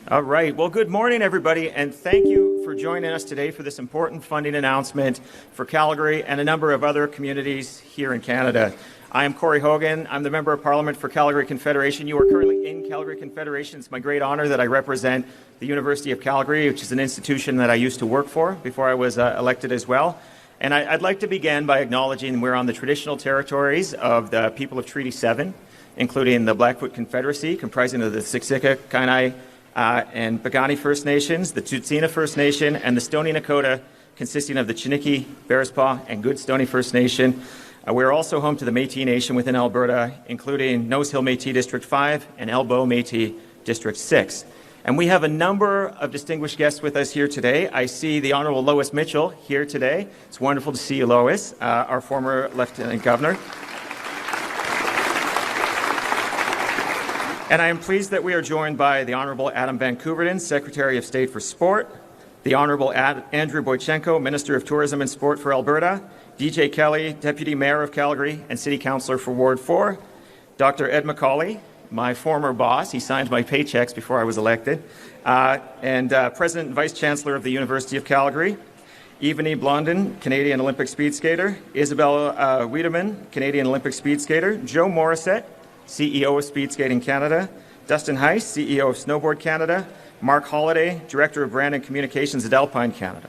All right. Well, good morning, everybody, and thank you for joining us today for this important funding announcement for Calgary and a number of other communities here in Canada. I am Corey Hogan. I'm the Member of Parliament for Calgary Confederation. You are currently in Calgary Confederation. It's my great honor that I represent the University of Calgary, which is an institution that I used to work for before I was elected as well. And I'd like to begin by acknowledging we're on the traditional territories of the people of Treaty 7, including the Blackfoot Confederacy, comprising of the Siksika, Kainai, and Piikani First Nations, the Tsuut'ina First Nation, and the Stoney Nakoda, consisting of the Chiniki, Bearspaw, and Good Stoney First Nation. We're also home to the Métis Nation within Alberta, including Nose Hill Métis District 5 and Elbow Métis District 6. And we have a number of distinguished guests with us here today. I see the Honourable Lois Mitchell here today. It's wonderful to see you, Lois, our former Lieutenant Governor. And I am pleased that we are joined by the Honourable Adam van Koeverden, Secretary of State for Sport, the Honourable Andrew Boitchenko, Minister of Tourism and Sport for Alberta, DJ Kelly, Deputy Mayor of Calgary and City Councillor for Ward 4, Dr. Ed McCauley, my former boss, he signed my paychecks before I was elected, and President and Vice-Chancellor of the University of Calgary, Evanie Blondin, Canadian Olympic speed skater, Isabelle Wiedemann, Canadian Olympic speed skater, Joe Morissette, CEO of Speed Skating Canada, Dustin Heise, CEO of Snowboard Canada, Mark Halliday, Director of Brand and Communications at Alpine Canada.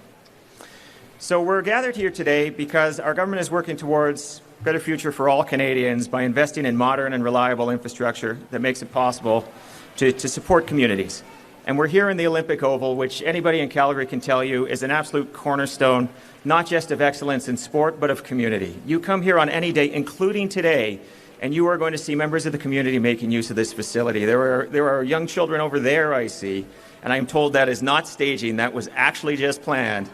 So we're gathered here today because our government is working towards a better future for all Canadians by investing in modern and reliable infrastructure that makes it possible to support communities. And we're here in the Olympic Oval, which anybody in Calgary can tell you is an absolute cornerstone, not just of excellence in sport, but of community. You come here on any day, including today, and you are going to see members of the community making use of this facility. There are young children over there, I see, and I'm told that is not staging. That was actually just planned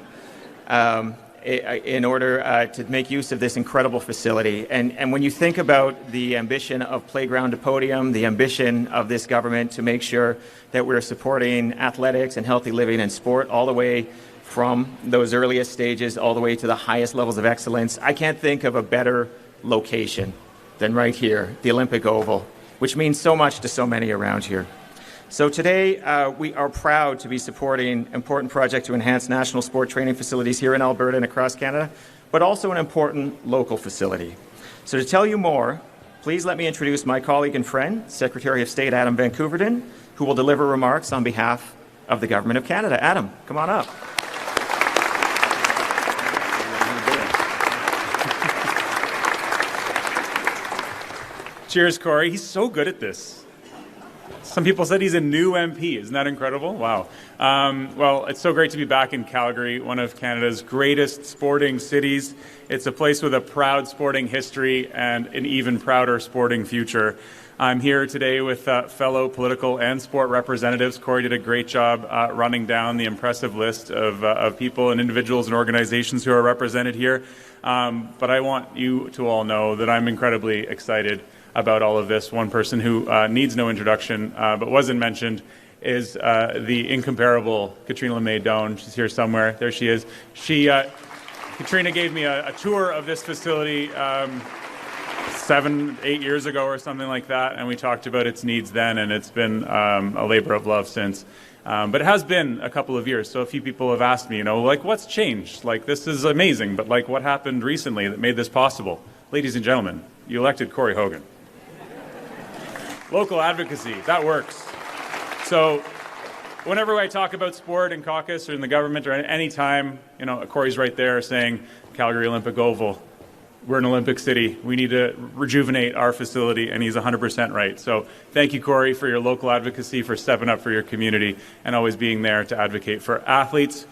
in order to make use of this incredible facility. And when you think about the ambition of Playground to Podium, the ambition of this government to make sure that we're supporting athletics and healthy living and sport all the way from those earliest stages all the way to the highest levels of excellence, I can't think of a better location than right here, the Olympic Oval, which means so much to so many around here. So today, we are proud to be supporting an important project to enhance national sport training facilities here in Alberta and across Canada, but also an important local facility. So to tell you more, please let me introduce my colleague and friend, Secretary of State Adam van Koeverden, who will deliver remarks on behalf of the Government of Canada. Adam, come on up. Cheers, Corey. He's so good at this. Some people said he's a new MP. Isn't that incredible? Wow. Well, it's so great to be back in Calgary, one of Canada's greatest sporting cities. It's a place with a proud sporting history and an even prouder sporting future. I'm here today with fellow political and sport representatives. Corey did a great job running down the impressive list of people and individuals and organizations who are represented here. But I want you to all know that I'm incredibly excited about all of this. One person who needs no introduction but wasn't mentioned is the incomparable Katrina LeMay-Doan. She's here somewhere. There she is. Katrina gave me a tour of this facility 7-8 years ago or something like that, and we talked about its needs then, and it's been a labor of love since. But it has been a couple of years, so a few people have asked me, like, what's changed? Like, this is amazing, but like, what happened recently that made this possible? Ladies and gentlemen, you elected Corey Hogan. Local advocacy, that works. So whenever I talk about sport in caucus or in the government or any time, Corey's right there saying, Calgary Olympic Oval, we're an Olympic city. We need to rejuvenate our facility, and he's 100% right. So thank you, Corey, for your local advocacy, for stepping up for your community, and always being there to advocate for athletes,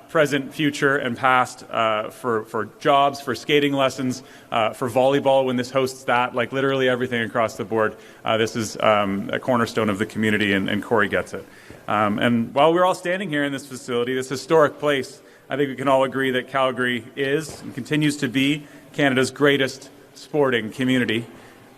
present, future, and past, for jobs, for skating lessons, for volleyball when this hosts that, like literally everything across the board. This is a cornerstone of the community, and Corey gets it. And while we're all standing here in this facility, this historic place, I think we can all agree that Calgary is and continues to be Canada's greatest sporting community.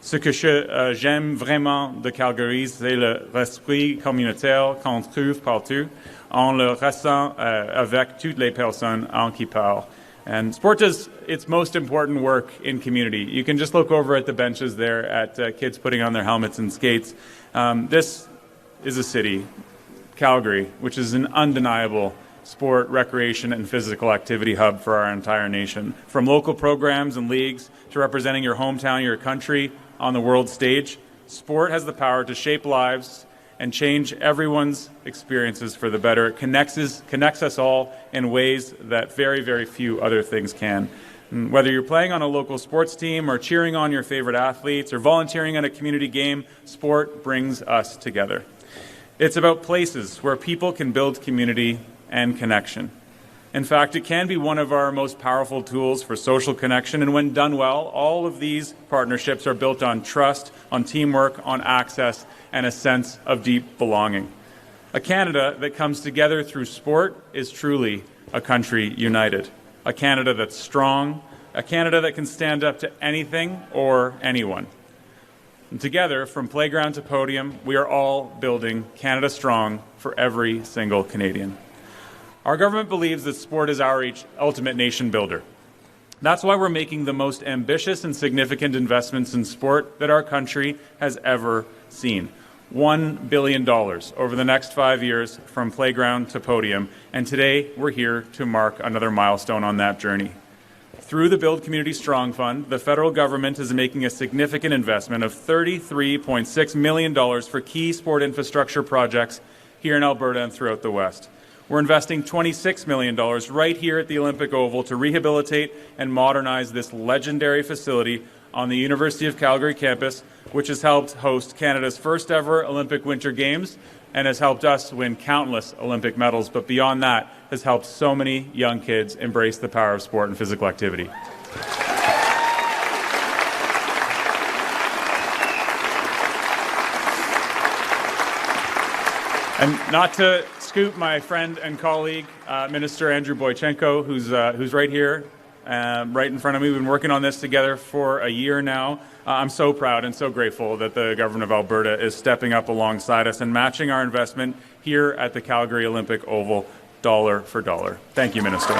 Ce que j'aime vraiment de Calgary, c'est l'esprit communautaire qu'on trouve partout. On le ressent avec toutes les personnes en qui parle. And sport does its most important work in community. You can just look over at the benches there at kids putting on their helmets and skates. This is a city Calgary, which is an undeniable sport, recreation, and physical activity hub for our entire nation. From local programs and leagues to representing your hometown, your country on the world stage, sport has the power to shape lives and change everyone's experiences for the better. It connects us all in ways that very, very few other things can. And whether you're playing on a local sports team or cheering on your favorite athletes or volunteering at a community game, sport brings us together. It's about places where people can build community and connection. In fact, it can be one of our most powerful tools for social connection, and when done well, all of these partnerships are built on trust, on teamwork, on access, and a sense of deep belonging. A Canada that comes together through sport is truly a country united. A Canada that's strong, a Canada that can stand up to anything or anyone. And together, from playground to podium, we are all building Canada strong for every single Canadian. Our government believes that sport is our ultimate nation builder. That's why we're making the most ambitious and significant investments in sport that our country has ever seen. $1 billion over the next 5 years from playground to podium, and today we're here to mark another milestone on that journey. Through the Build Community Strong Fund, the federal government is making a significant investment of $33.6 million for key sport infrastructure projects here in Alberta and throughout the West. We're investing $26 million right here at the Olympic Oval to rehabilitate and modernize this legendary facility on the University of Calgary campus, which has helped host Canada's first ever Olympic Winter Games and has helped us win countless Olympic medals, but beyond that, has helped so many young kids embrace the power of sport and physical activity. And not to scoop my friend and colleague, Minister Andrew Boitchenko, who's right here, right in front of me. We've been working on this together for a year now. I'm so proud and so grateful that the government of Alberta is stepping up alongside us and matching our investment here at the Calgary Olympic Oval, dollar for dollar. Thank you, Minister.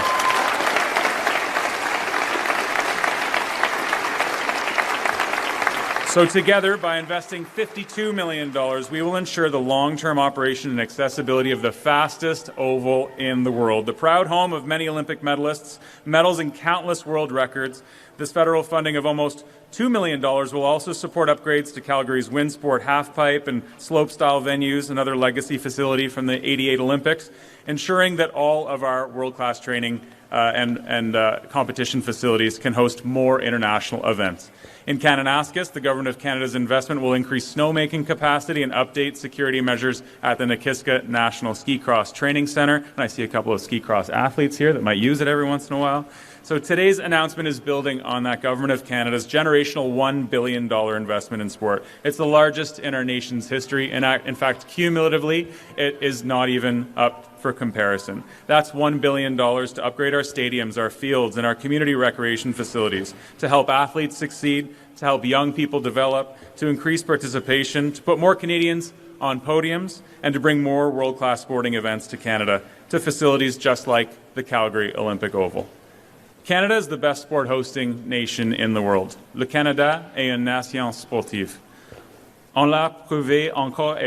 So together, by investing $52 million, we will ensure the long-term operation and accessibility of the fastest oval in the world. The proud home of many Olympic medalists, medals in countless world records. This federal funding of almost $2 million will also support upgrades to Calgary's Winsport halfpipe and slope-style venues, another legacy facility from the '88 Olympics, ensuring that all of our world-class training and competition facilities can host more international events. In Kananaskis, the Government of Canada's investment will increase snowmaking capacity and update security measures at the Nakiska National Ski Cross Training Centre. And I see a couple of ski cross athletes here that might use it every once in a while. So today's announcement is building on that Government of Canada's generational $1 billion investment in sport. It's the largest in our nation's history, and in fact, cumulatively, it is not even up for comparison. That's $1 billion to upgrade our stadiums, our fields, and our community recreation facilities, to help athletes succeed, to help young people develop, to increase participation, to put more Canadians on podiums, and to bring more world-class sporting events to Canada, to facilities just like the Calgary Olympic Oval. Canada is the best sport hosting nation in the world. Le Canada est une nation sportive. On l'a prouvé encore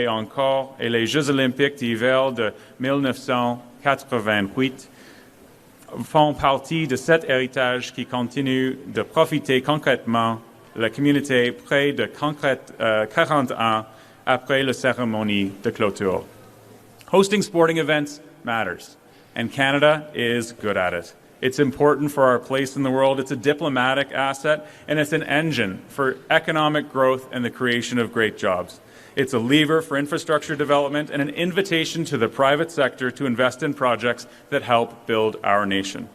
et les Jeux olympiques d'hiver de 1988 font partie de cet héritage qui continue de profiter concrètement la communauté près de 40 ans après la cérémonie de clôture. Hosting sporting events matters, and Canada is good at it. It's important for our place in the world. It's a diplomatic asset, and it's an engine for economic growth and the creation of great jobs. It's a lever for infrastructure development and an invitation to the private sector to invest in projects that help build our nation.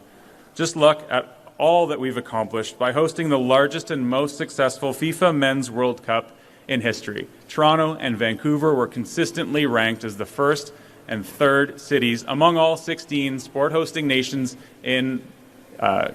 Just look at all that we've accomplished by hosting the largest and most successful FIFA Men's World Cup in history. Toronto and Vancouver were consistently ranked as the first and third cities among all 16 sport-hosting nations in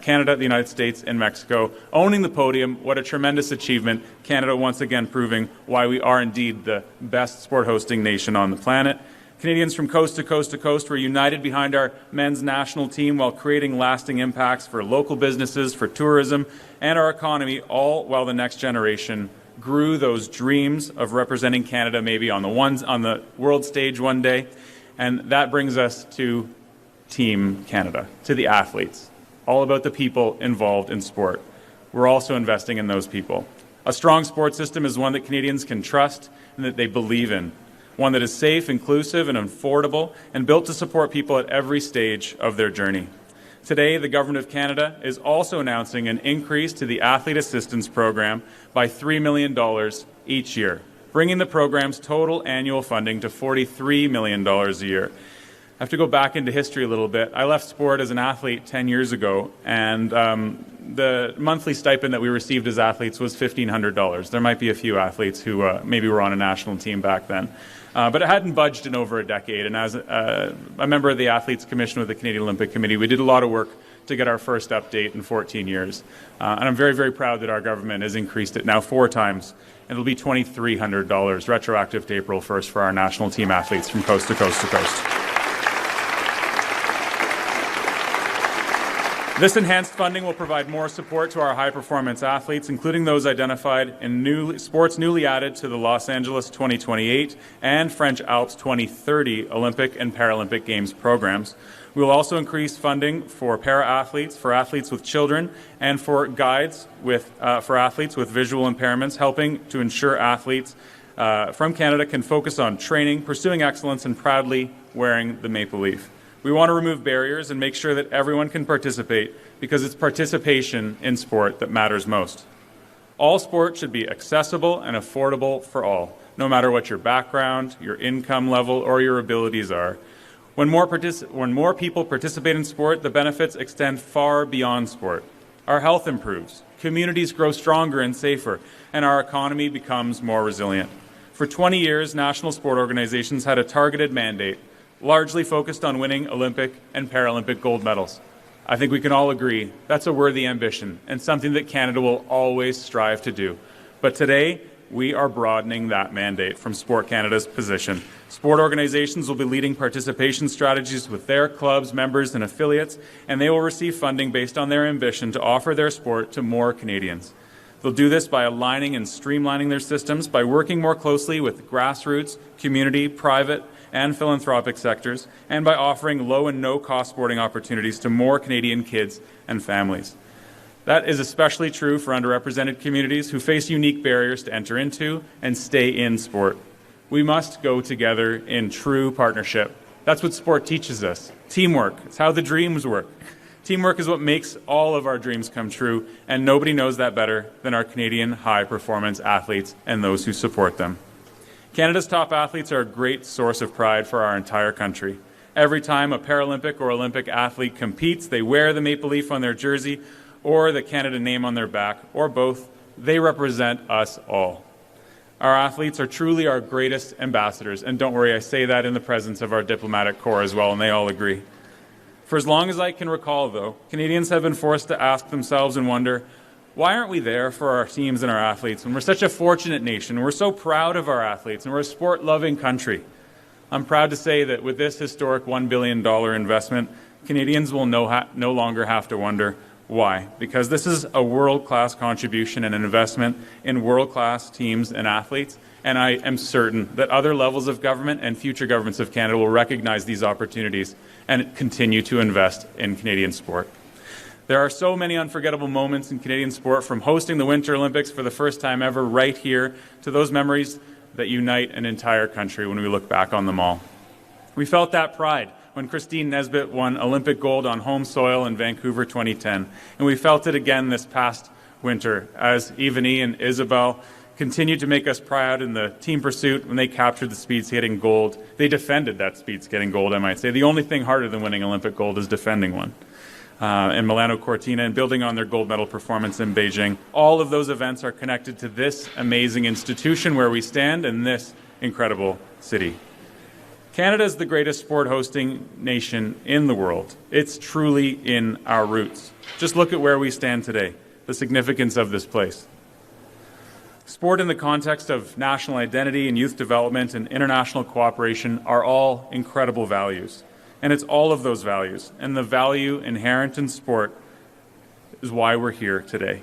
Canada, the United States, and Mexico, owning the podium. What a tremendous achievement. Canada once again proving why we are indeed the best sport-hosting nation on the planet. Canadians from coast to coast to coast were united behind our men's national team while creating lasting impacts for local businesses, for tourism, and our economy, all while the next generation grew those dreams of representing Canada maybe on the world stage one day. And that brings us to Team Canada, to the athletes, all about the people involved in sport. We're also investing in those people. A strong sports system is one that Canadians can trust and that they believe in, one that is safe, inclusive, and affordable, and built to support people at every stage of their journey. Today, the Government of Canada is also announcing an increase to the Athlete Assistance Program by $3 million each year, bringing the program's total annual funding to $43 million a year. I have to go back into history a little bit. I left sport as an athlete 10 years ago, and the monthly stipend that we received as athletes was $1,500. There might be a few athletes who maybe were on a national team back then. But it hadn't budged in over a decade, and as a member of the Athletes Commission with the Canadian Olympic Committee, we did a lot of work to get our first update in 14 years. And I'm very, very proud that our government has increased it now 4 times, and it'll be $2,300 retroactive to April 1st for our national team athletes from coast to coast to coast. This enhanced funding will provide more support to our high-performance athletes, including those identified in sports newly added to the Los Angeles 2028 and French Alps 2030 Olympic and Paralympic Games programs. We will also increase funding for para-athletes, for athletes with children, and for guides for athletes with visual impairments, helping to ensure athletes from Canada can focus on training, pursuing excellence, and proudly wearing the maple leaf. We want to remove barriers and make sure that everyone can participate, because it's participation in sport that matters most. All sport should be accessible and affordable for all, no matter what your background, your income level, or your abilities are. When more people participate in sport, the benefits extend far beyond sport. Our health improves, communities grow stronger and safer, and our economy becomes more resilient. For 20 years, national sport organizations had a targeted mandate, largely focused on winning Olympic and Paralympic gold medals. I think we can all agree that's a worthy ambition and something that Canada will always strive to do. But today, we are broadening that mandate from Sport Canada's position. Sport organizations will be leading participation strategies with their clubs, members, and affiliates, and they will receive funding based on their ambition to offer their sport to more Canadians. They'll do this by aligning and streamlining their systems, by working more closely with grassroots, community, private, and philanthropic sectors, and by offering low and no-cost sporting opportunities to more Canadian kids and families. That is especially true for underrepresented communities who face unique barriers to enter into and stay in sport. We must go together in true partnership. That's what sport teaches us. Teamwork. It's how the dreams work. Teamwork is what makes all of our dreams come true, and nobody knows that better than our Canadian high-performance athletes and those who support them. Canada's top athletes are a great source of pride for our entire country. Every time a Paralympic or Olympic athlete competes, they wear the maple leaf on their jersey or the Canada name on their back, or both. They represent us all. Our athletes are truly our greatest ambassadors, and don't worry, I say that in the presence of our diplomatic corps as well, and they all agree. For as long as I can recall, though, Canadians have been forced to ask themselves and wonder, why aren't we there for our teams and our athletes when we're such a fortunate nation, we're so proud of our athletes, and we're a sport-loving country? I'm proud to say that with this historic $1 billion investment, Canadians will no longer have to wonder why, because this is a world-class contribution and an investment in world-class teams and athletes, and I am certain that other levels of government and future governments of Canada will recognize these opportunities and continue to invest in Canadian sport. There are so many unforgettable moments in Canadian sport, from hosting the Winter Olympics for the first time ever right here to those memories that unite an entire country when we look back on them all. We felt that pride when Christine Nesbitt won Olympic gold on home soil in Vancouver 2010, and we felt it again this past winter as Evanie and Isabel continued to make us proud in the team pursuit when they captured the speed skating gold. They defended that speed skating gold, I might say. The only thing harder than winning Olympic gold is defending one. In Milano Cortina, and building on their gold medal performance in Beijing. All of those events are connected to this amazing institution where we stand in this incredible city. Canada is the greatest sport hosting nation in the world. It's truly in our roots. Just look at where we stand today, the significance of this place. Sport in the context of national identity and youth development and international cooperation are all incredible values. And it's all of those values, and the value inherent in sport is why we're here today.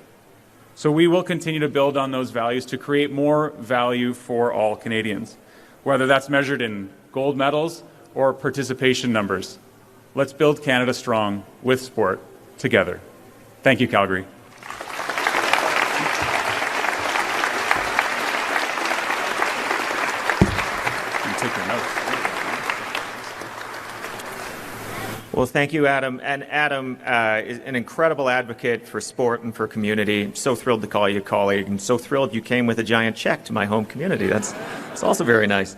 So we will continue to build on those values to create more value for all Canadians, whether that's measured in gold medals or participation numbers. Let's build Canada strong with sport together. Thank you, Calgary. Take your notes. Well, thank you, Adam. And Adam is an incredible advocate for sport and for community. I'm so thrilled to call you a colleague. I'm so thrilled you came with a giant check to my home community. That's also very nice.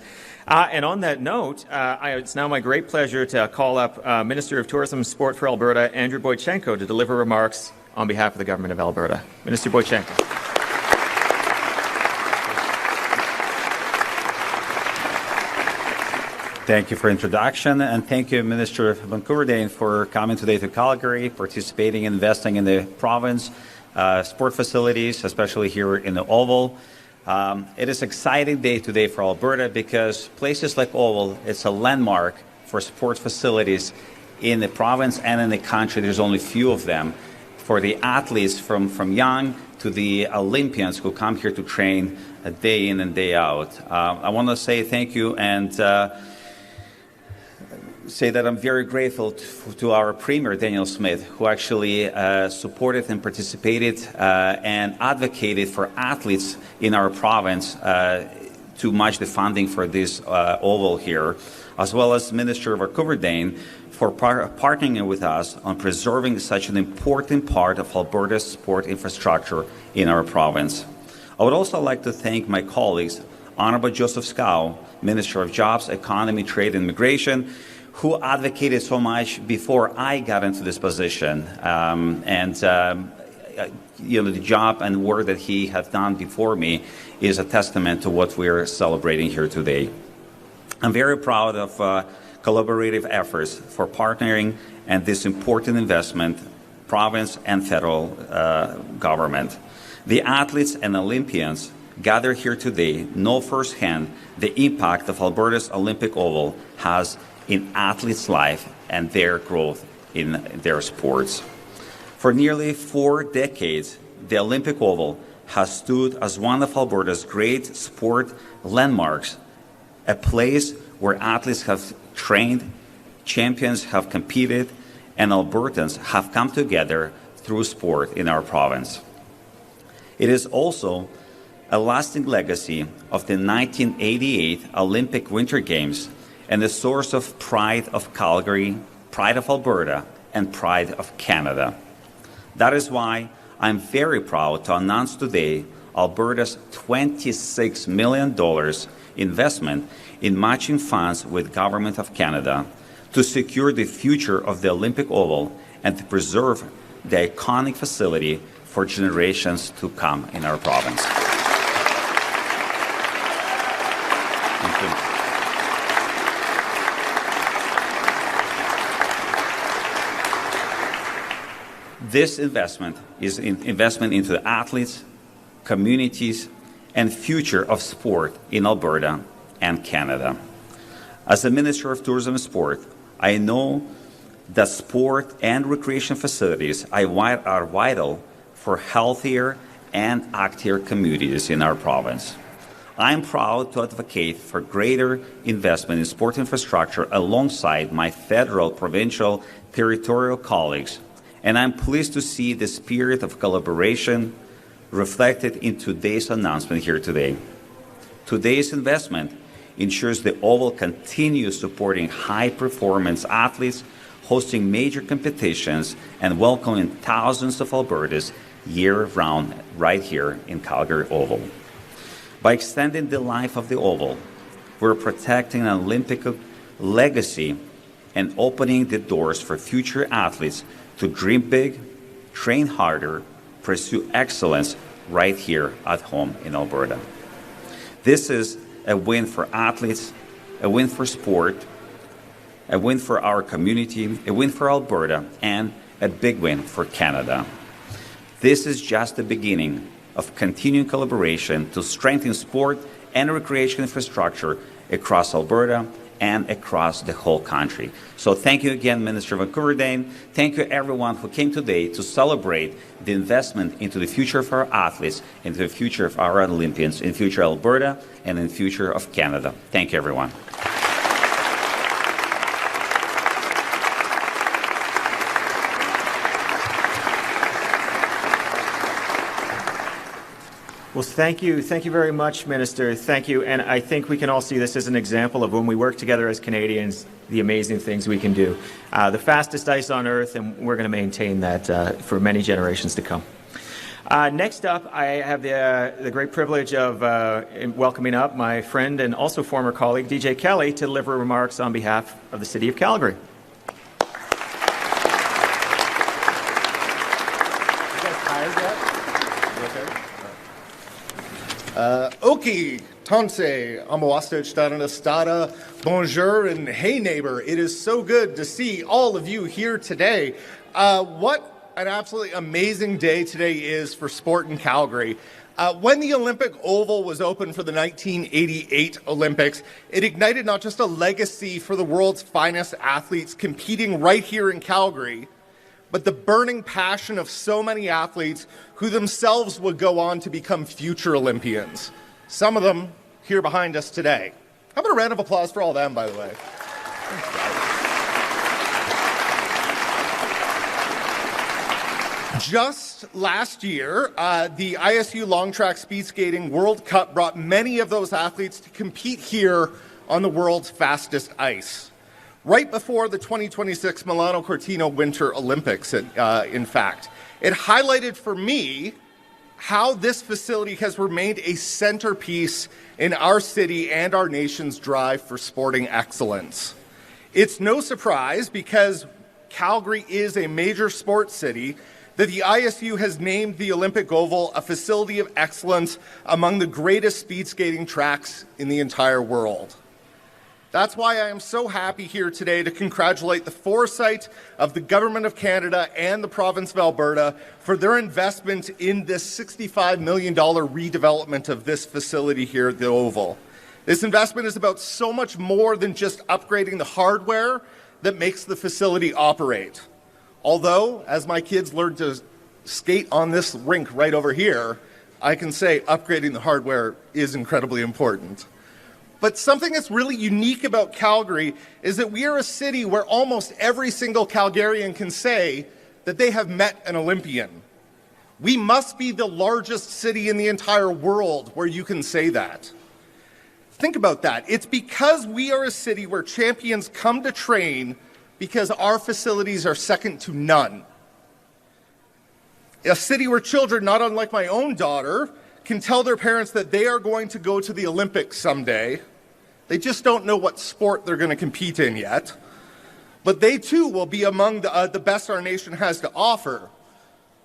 And on that note, it's now my great pleasure to call up Minister of Tourism and Sport for Alberta, Andrew Boitchenko, to deliver remarks on behalf of the Government of Alberta. Minister Boitchenko. Thank you for introduction, and thank you, Minister van Koeverden, for coming today to Calgary, participating, investing in the province, sport facilities, especially here in the Oval. It is an exciting day today for Alberta because places like Oval, it's a landmark for sport facilities in the province and in the country. There's only few of them. For the athletes from young to the Olympians who come here to train day in and day out. I want to say thank you and say that I'm very grateful to our Premier, Daniel Smith, who actually supported and participated and advocated for athletes in our province to match the funding for this oval here, as well as Minister van Koeverden for partnering with us on preserving such an important part of Alberta's sport infrastructure in our province. I would also like to thank my colleagues, Honorable Joseph Scow, Minister of Jobs, Economy, Trade and Immigration, who advocated so much before I got into this position. The job and work that he has done before me is a testament to what we're celebrating here today. I'm very proud of collaborative efforts for partnering and this important investment, province and federal government. The athletes and Olympians gathered here today know firsthand the impact of Alberta's Olympic Oval has in athletes' life and their growth in their sports. For nearly 4 decades, the Olympic Oval has stood as one of Alberta's great sport landmarks, a place where athletes have trained, champions have competed, and Albertans have come together through sport in our province. It is also a lasting legacy of the 1988 Olympic Winter Games and a source of pride of Calgary, pride of Alberta, and pride of Canada. That is why I'm very proud to announce today Alberta's $26 million investment in matching funds with Government of Canada to secure the future of the Olympic Oval and to preserve the iconic facility for generations to come in our province. Thank you. This investment is an investment into the athletes, communities, and future of sport in Alberta and Canada. As the Minister of Tourism and Sport, I know that sport and recreation facilities are vital for healthier and active communities in our province. I am proud to advocate for greater investment in sport infrastructure alongside my federal, provincial, territorial colleagues, and I'm pleased to see the spirit of collaboration reflected in today's announcement here today. Today's investment ensures the Oval continues supporting high-performance athletes, hosting major competitions, and welcoming thousands of Albertans year-round right here in Calgary Oval. By extending the life of the Oval, we're protecting an Olympic legacy and opening the doors for future athletes to dream big, train harder, pursue excellence right here at home in Alberta. This is a win for athletes, a win for sport, a win for our community, a win for Alberta, and a big win for Canada. This is just the beginning of continuing collaboration to strengthen sport and recreation infrastructure across Alberta and across the whole country. So thank you again, Minister van Koeverden. Thank you everyone who came today to celebrate the investment into the future of our athletes, into the future of our Olympians, in future Alberta, and in the future of Canada. Thank you, everyone. Well, thank you very much, Minister. Thank you, and I think we can all see this as an example of when we work together as Canadians, the amazing things we can do. The fastest ice on Earth, and we're going to maintain that for many generations to come. Next up, I have the great privilege of welcoming up my friend and also former colleague, DJ Kelly, to deliver remarks on behalf of the City of Calgary. Oki, Tonse, Amawasta, Stana, Stada, Bonjour, and hey neighbor. It is so good to see all of you here today. What an absolutely amazing day today is for sport in Calgary. When the Olympic Oval was opened for the 1988 Olympics, it ignited not just a legacy for the world's finest athletes competing right here in Calgary, but the burning passion of so many athletes who themselves would go on to become future Olympians. Some of them here behind us today. How about a round of applause for all of them, by the way? Just last year, the ISU Long Track Speed Skating World Cup brought many of those athletes to compete here on the world's fastest ice. Right before the 2026 Milano Cortina Winter Olympics, in fact. It highlighted for me how this facility has remained a centerpiece in our city and our nation's drive for sporting excellence. It's no surprise, because Calgary is a major sports city, that the ISU has named the Olympic Oval a facility of excellence among the greatest speed skating tracks in the entire world. That's why I am so happy here today to congratulate the foresight of the Government of Canada and the Province of Alberta for their investment in this $65 million redevelopment of this facility here at the Oval. This investment is about so much more than just upgrading the hardware that makes the facility operate. Although, as my kids learn to skate on this rink right over here, I can say upgrading the hardware is incredibly important. But something that's really unique about Calgary is that we are a city where almost every single Calgarian can say that they have met an Olympian. We must be the largest city in the entire world where you can say that. Think about that. It's because we are a city where champions come to train because our facilities are second to none. A city where children, not unlike my own daughter, can tell their parents that they are going to go to the Olympics someday. They just don't know what sport they're going to compete in yet. But they too will be among the best our nation has to offer.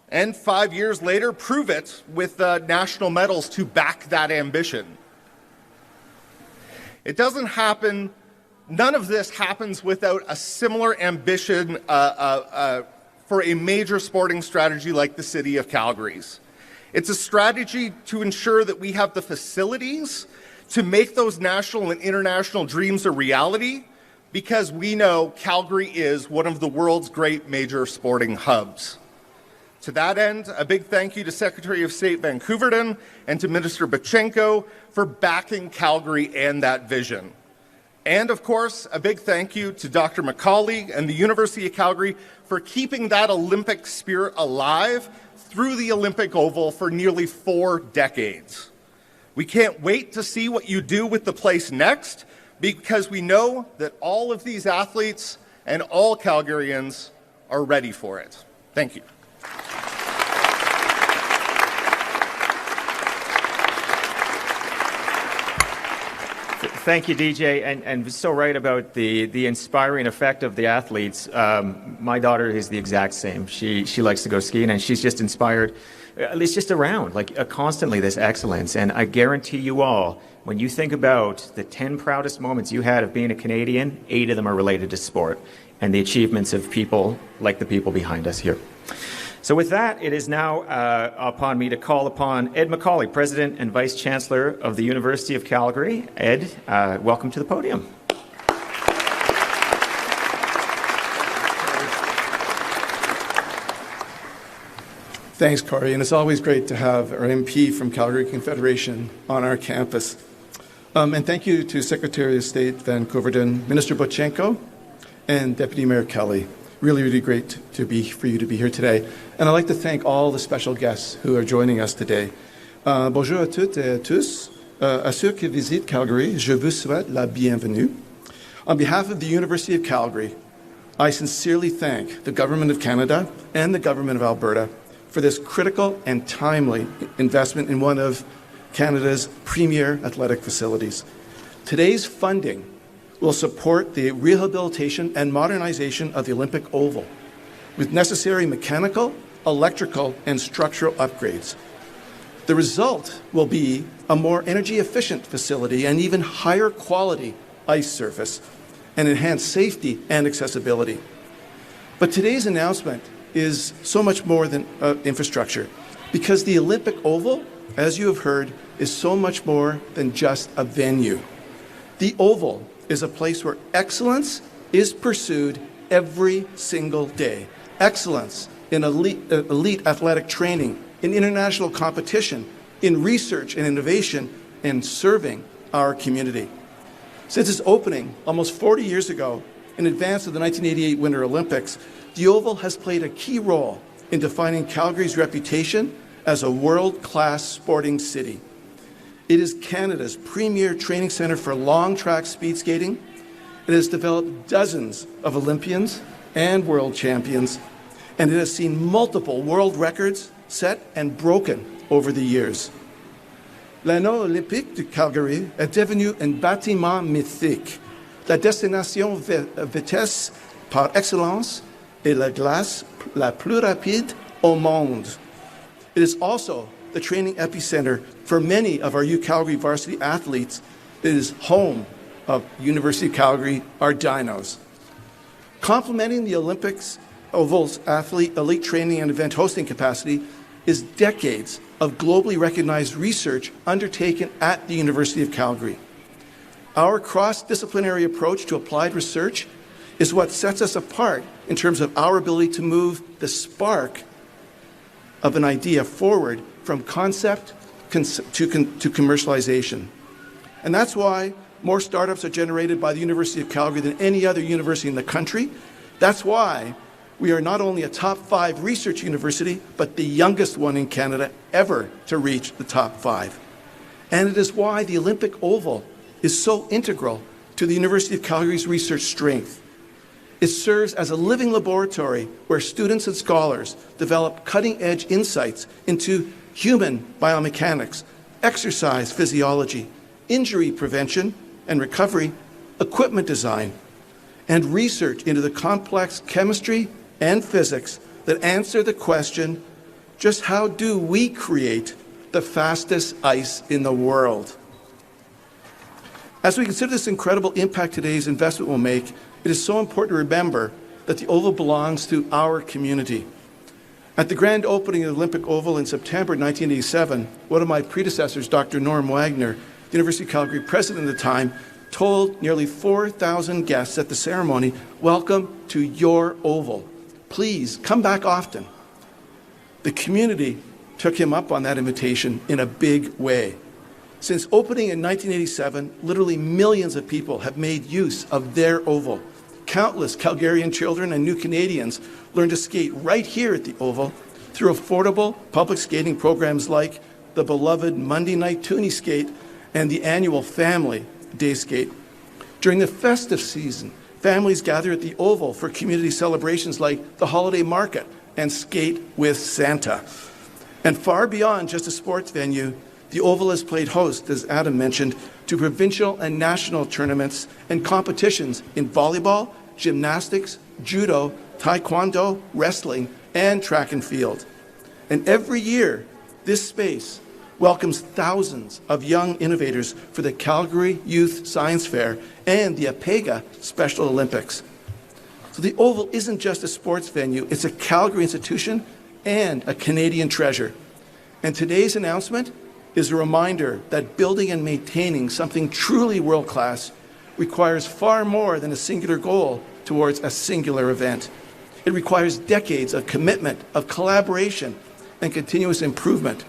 And 5 years later, prove it with national medals to back that ambition. It doesn't happen, none of this happens without a similar ambition for a major sporting strategy like the City of Calgary's. It's a strategy to ensure that we have the facilities to make those national and international dreams a reality, because we know Calgary is one of the world's great major sporting hubs. To that end, a big thank you to Secretary of State Van Koeverden and to Minister Boitchenko for backing Calgary and that vision. And of course, a big thank you to Dr. McCauley and the University of Calgary for keeping that Olympic spirit alive through the Olympic Oval for nearly 4 decades. We can't wait to see what you do with the place next, because we know that all of these athletes and all Calgarians are ready for it. Thank you. Thank you, DJ, and so right about the inspiring effect of the athletes. My daughter is the exact same. She likes to go skiing, and she's just inspired, at least just around, like constantly this excellence. And I guarantee you all, when you think about the 10 proudest moments you had of being a Canadian, 8 of them are related to sport and the achievements of people like the people behind us here. So with that, it is now upon me to call upon Ed McCauley, President and Vice-Chancellor of the University of Calgary. Ed, welcome to the podium. Thanks, Corey, and it's always great to have our MP from Calgary Confederation on our campus. And thank you to Secretary of State Van Koeverden, Minister Boitchenko, and Deputy Mayor Kelly. Really, really great for you to be here today. And I'd like to thank all the special guests who are joining us today. Bonjour à toutes et à tous. À ceux qui visitent Calgary, je vous souhaite la bienvenue. On behalf of the University of Calgary, I sincerely thank the Government of Canada and the Government of Alberta for this critical and timely investment in one of Canada's premier athletic facilities. Today's funding will support the rehabilitation and modernization of the Olympic Oval with necessary mechanical, electrical, and structural upgrades. The result will be a more energy-efficient facility and even higher quality ice surface and enhanced safety and accessibility. But today's announcement is so much more than infrastructure because the Olympic Oval, as you have heard, is so much more than just a venue. The Oval is a place where excellence is pursued every single day. Excellence in elite athletic training, in international competition, in research and innovation, and serving our community. Since its opening almost 40 years ago, in advance of the 1988 Winter Olympics, the Oval has played a key role in defining Calgary's reputation as a world-class sporting city. It is Canada's premier training centre for long-track speed skating. It has developed dozens of Olympians and world champions, and it has seen multiple world records set and broken over the years. L'anneau olympique de Calgary est devenu un bâtiment mythique, la destination vitesse par excellence et la glace la plus rapide au monde. It is also the training epicenter for many of our U-Calgary varsity athletes. It is home of University of Calgary, our Dinos. Complementing the Olympics Oval's elite training and event hosting capacity is decades of globally recognized research undertaken at the University of Calgary. Our cross-disciplinary approach to applied research is what sets us apart in terms of our ability to move the spark of an idea forward from concept to commercialization. And that's why more startups are generated by the University of Calgary than any other university in the country. That's why we are not only a top 5 research university, but the youngest one in Canada ever to reach the top 5. And it is why the Olympic Oval is so integral to the University of Calgary's research strength. It serves as a living laboratory where students and scholars develop cutting-edge insights into human biomechanics, exercise physiology, injury prevention and recovery, equipment design, and research into the complex chemistry and physics that answer the question, just how do we create the fastest ice in the world? As we consider this incredible impact today's investment will make, it is so important to remember that the Oval belongs to our community. At the grand opening of the Olympic Oval in September 1987, one of my predecessors, Dr. Norm Wagner, the University of Calgary president at the time, told nearly 4,000 guests at the ceremony, "Welcome to your Oval. Please come back often." The community took him up on that invitation in a big way. Since opening in 1987, literally millions of people have made use of their Oval. Countless Calgarian children and new Canadians learn to skate right here at the Oval through affordable public skating programs like the beloved Monday Night Toonie Skate and the annual Family Day Skate. During the festive season, families gather at the Oval for community celebrations like the holiday market and Skate with Santa. And far beyond just a sports venue, the Oval has played host, as Adam mentioned, to provincial and national tournaments and competitions in volleyball, gymnastics, judo, taekwondo, wrestling, and track and field. And every year, this space welcomes thousands of young innovators for the Calgary Youth Science Fair and the APEGA Special Olympics. So the Oval isn't just a sports venue, it's a Calgary institution and a Canadian treasure. And today's announcement is a reminder that building and maintaining something truly world-class requires far more than a singular goal towards a singular event. It requires decades of commitment, of collaboration, and continuous improvement.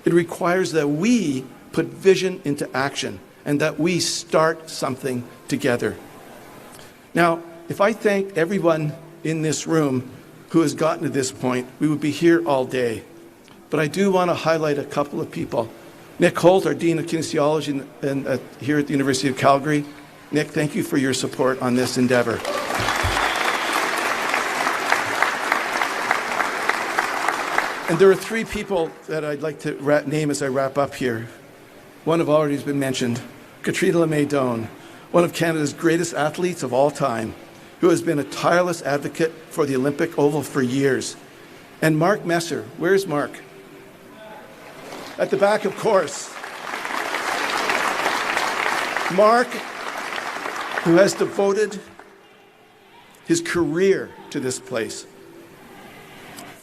It requires that we put vision into action and that we start something together. Now, if I thanked everyone in this room who has gotten to this point, we would be here all day. but I do want to highlight a couple of people. Nick Holt, our Dean of Kinesiology here at the University of Calgary. Nick, thank you for your support on this endeavor. And there are three people that I'd like to name as I wrap up here. One have already been mentioned, Katrina LeMay-Doan, one of Canada's greatest athletes of all time, who has been a tireless advocate for the Olympic Oval for years. And Mark Messer, where's Mark? At the back, of course. Mark, who has devoted his career to this place.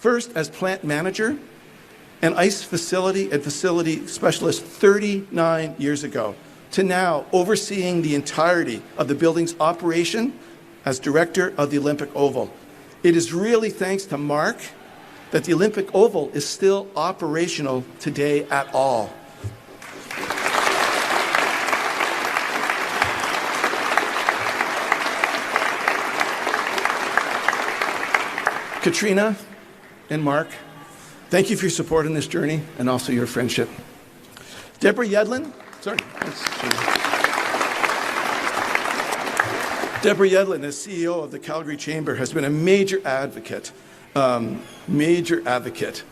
First as plant manager and ice facility and facility specialist 39 years ago, to now overseeing the entirety of the building's operation as director of the Olympic Oval. It is really thanks to Mark that the Olympic Oval is still operational today at all. Katrina and Mark, thank you for your support in this journey and also your friendship. Deborah Yedlin, Deborah Yedlin, as CEO of the Calgary Chamber, has been a major advocate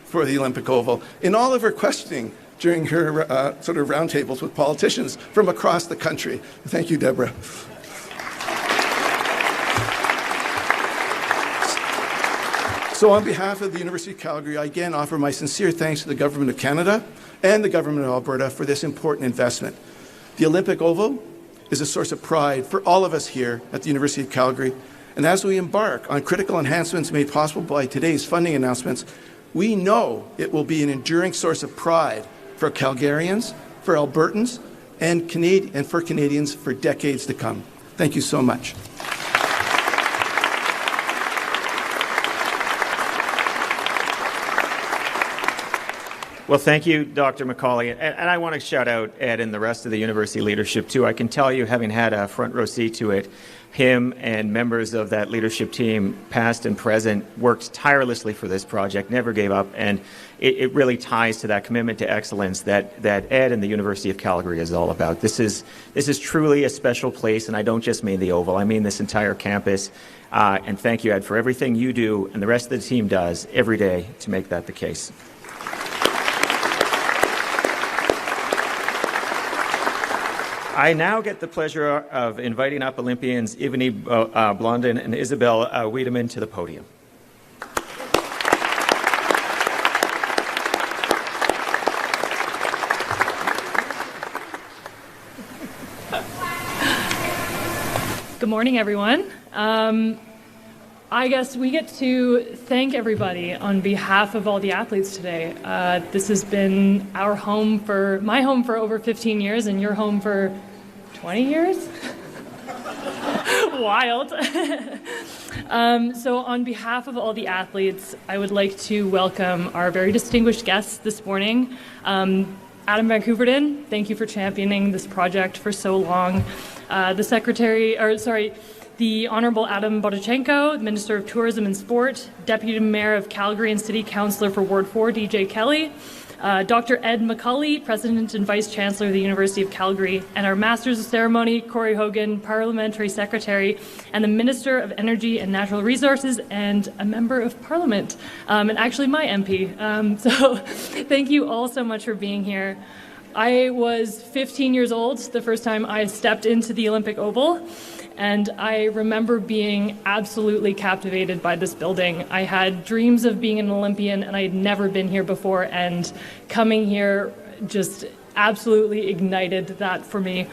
for the Olympic Oval in all of her questioning during her sort of roundtables with politicians from across the country. Thank you, Deborah. So on behalf of the University of Calgary, I again offer my sincere thanks to the Government of Canada and the Government of Alberta for this important investment. The Olympic Oval is a source of pride for all of us here at the University of Calgary. And as we embark on critical enhancements made possible by today's funding announcements, we know it will be an enduring source of pride for Calgarians, for Albertans, and for Canadians for decades to come. Thank you so much. Well, thank you, Dr. McCauley. And I want to shout out Ed and the rest of the university leadership, too. I can tell you, having had a front row seat to it, him and members of that leadership team, past and present, worked tirelessly for this project, never gave up, and it really ties to that commitment to excellence that Ed and the University of Calgary is all about. This is truly a special place, and I don't just mean the Oval. I mean this entire campus. And thank you, Ed, for everything you do and the rest of the team does every day to make that the case. I now get the pleasure of inviting up Olympians Ivany Blondin and Isabel Wiedemann to the podium. Good morning, everyone. I guess we get to thank everybody on behalf of all the athletes today. This has been my home for over 15 years and your home for 20 years? Wild. So on behalf of all the athletes, I would like to welcome our very distinguished guests this morning. Adam van Koeverden, thank you for championing this project for so long. The Honourable Adam Boitchenko, Minister of Tourism and Sport, Deputy Mayor of Calgary and City Councillor for Ward 4, DJ Kelly, Dr. Ed McCauley, President and Vice-Chancellor of the University of Calgary, and our Masters of Ceremony, Corey Hogan, Parliamentary Secretary, and the Minister of Energy and Natural Resources, and a Member of Parliament, and actually my MP. So thank you all so much for being here. I was 15 years old the first time I stepped into the Olympic Oval, and I remember being absolutely captivated by this building. I had dreams of being an Olympian, and I had never been here before, and coming here just absolutely ignited that for me.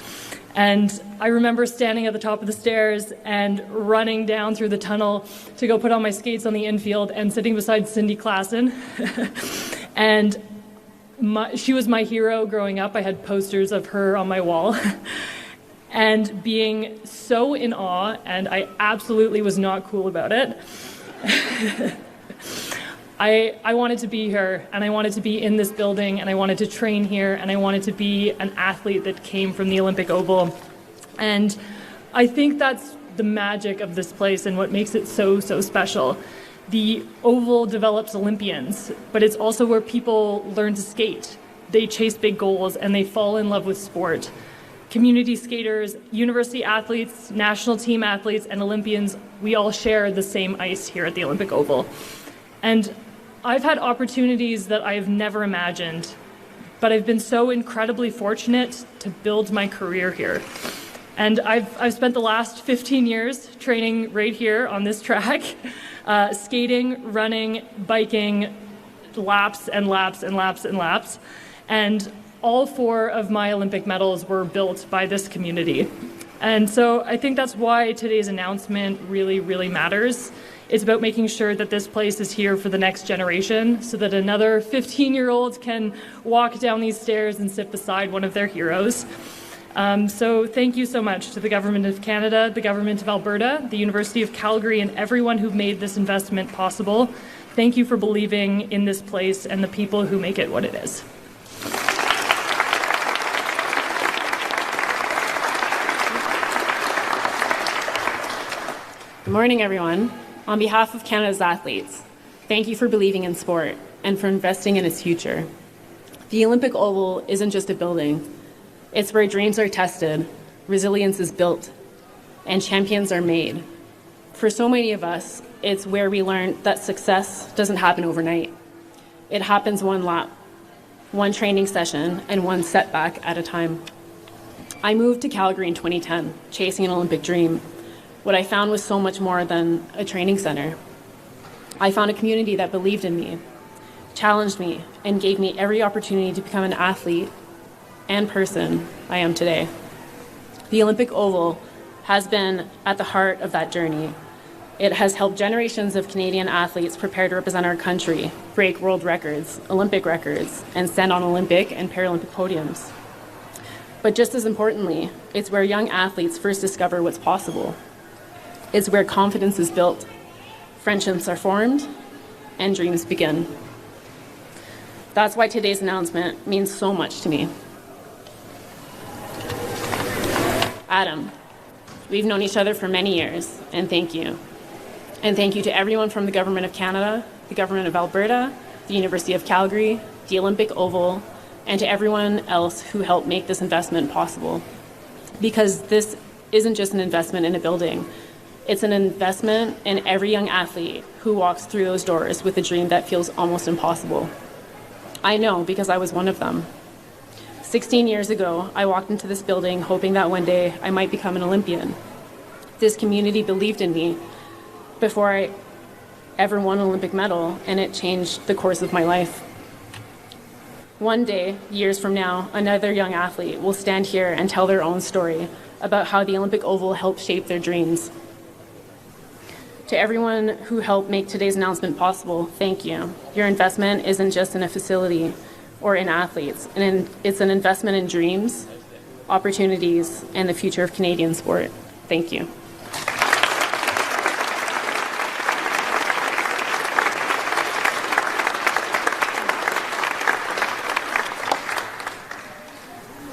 And I remember standing at the top of the stairs and running down through the tunnel to go put on my skates on the infield and sitting beside Cindy Klassen. And she was my hero growing up. I had posters of her on my wall. And being so in awe, and I absolutely was not cool about it. I wanted to be here, and I wanted to be in this building, and I wanted to train here, and I wanted to be an athlete that came from the Olympic Oval. And I think that's the magic of this place and what makes it so, so special. The oval develops Olympians, but it's also where people learn to skate. They chase big goals and they fall in love with sport. Community skaters, university athletes, national team athletes, and Olympians, we all share the same ice here at the Olympic Oval. And I've had opportunities that I've never imagined, but I've been so incredibly fortunate to build my career here. And I've spent the last 15 years training right here on this track, skating, running, biking, laps and laps and laps and laps. And all 4 of my Olympic medals were built by this community. And so I think that's why today's announcement really, really matters. It's about making sure that this place is here for the next generation so that another 15-year-old can walk down these stairs and sit beside one of their heroes. So thank you so much to the Government of Canada, the Government of Alberta, the University of Calgary, and everyone who made this investment possible. Thank you for believing in this place and the people who make it what it is. Good morning, everyone. On behalf of Canada's athletes, thank you for believing in sport and for investing in its future. The Olympic Oval isn't just a building. It's where dreams are tested, resilience is built, and champions are made. For so many of us, it's where we learn that success doesn't happen overnight. It happens one lap, one training session, and one setback at a time. I moved to Calgary in 2010, chasing an Olympic dream. What I found was so much more than a training center. I found a community that believed in me, challenged me, and gave me every opportunity to become an athlete and person I am today. The Olympic Oval has been at the heart of that journey. It has helped generations of Canadian athletes prepare to represent our country, break world records, Olympic records, and stand on Olympic and Paralympic podiums. But just as importantly, it's where young athletes first discover what's possible. It's where confidence is built, friendships are formed, and dreams begin. That's why today's announcement means so much to me. Adam, we've known each other for many years, and thank you. And thank you to everyone from the Government of Canada, the Government of Alberta, the University of Calgary, the Olympic Oval, and to everyone else who helped make this investment possible. Because this isn't just an investment in a building. It's an investment in every young athlete who walks through those doors with a dream that feels almost impossible. I know because I was one of them. 16 years ago, I walked into this building hoping that one day I might become an Olympian. This community believed in me before I ever won an Olympic medal, and it changed the course of my life. One day, years from now, another young athlete will stand here and tell their own story about how the Olympic Oval helped shape their dreams. To everyone who helped make today's announcement possible, thank you. Your investment isn't just in a facility or in athletes, and it's an investment in dreams, opportunities, and the future of Canadian sport. Thank you.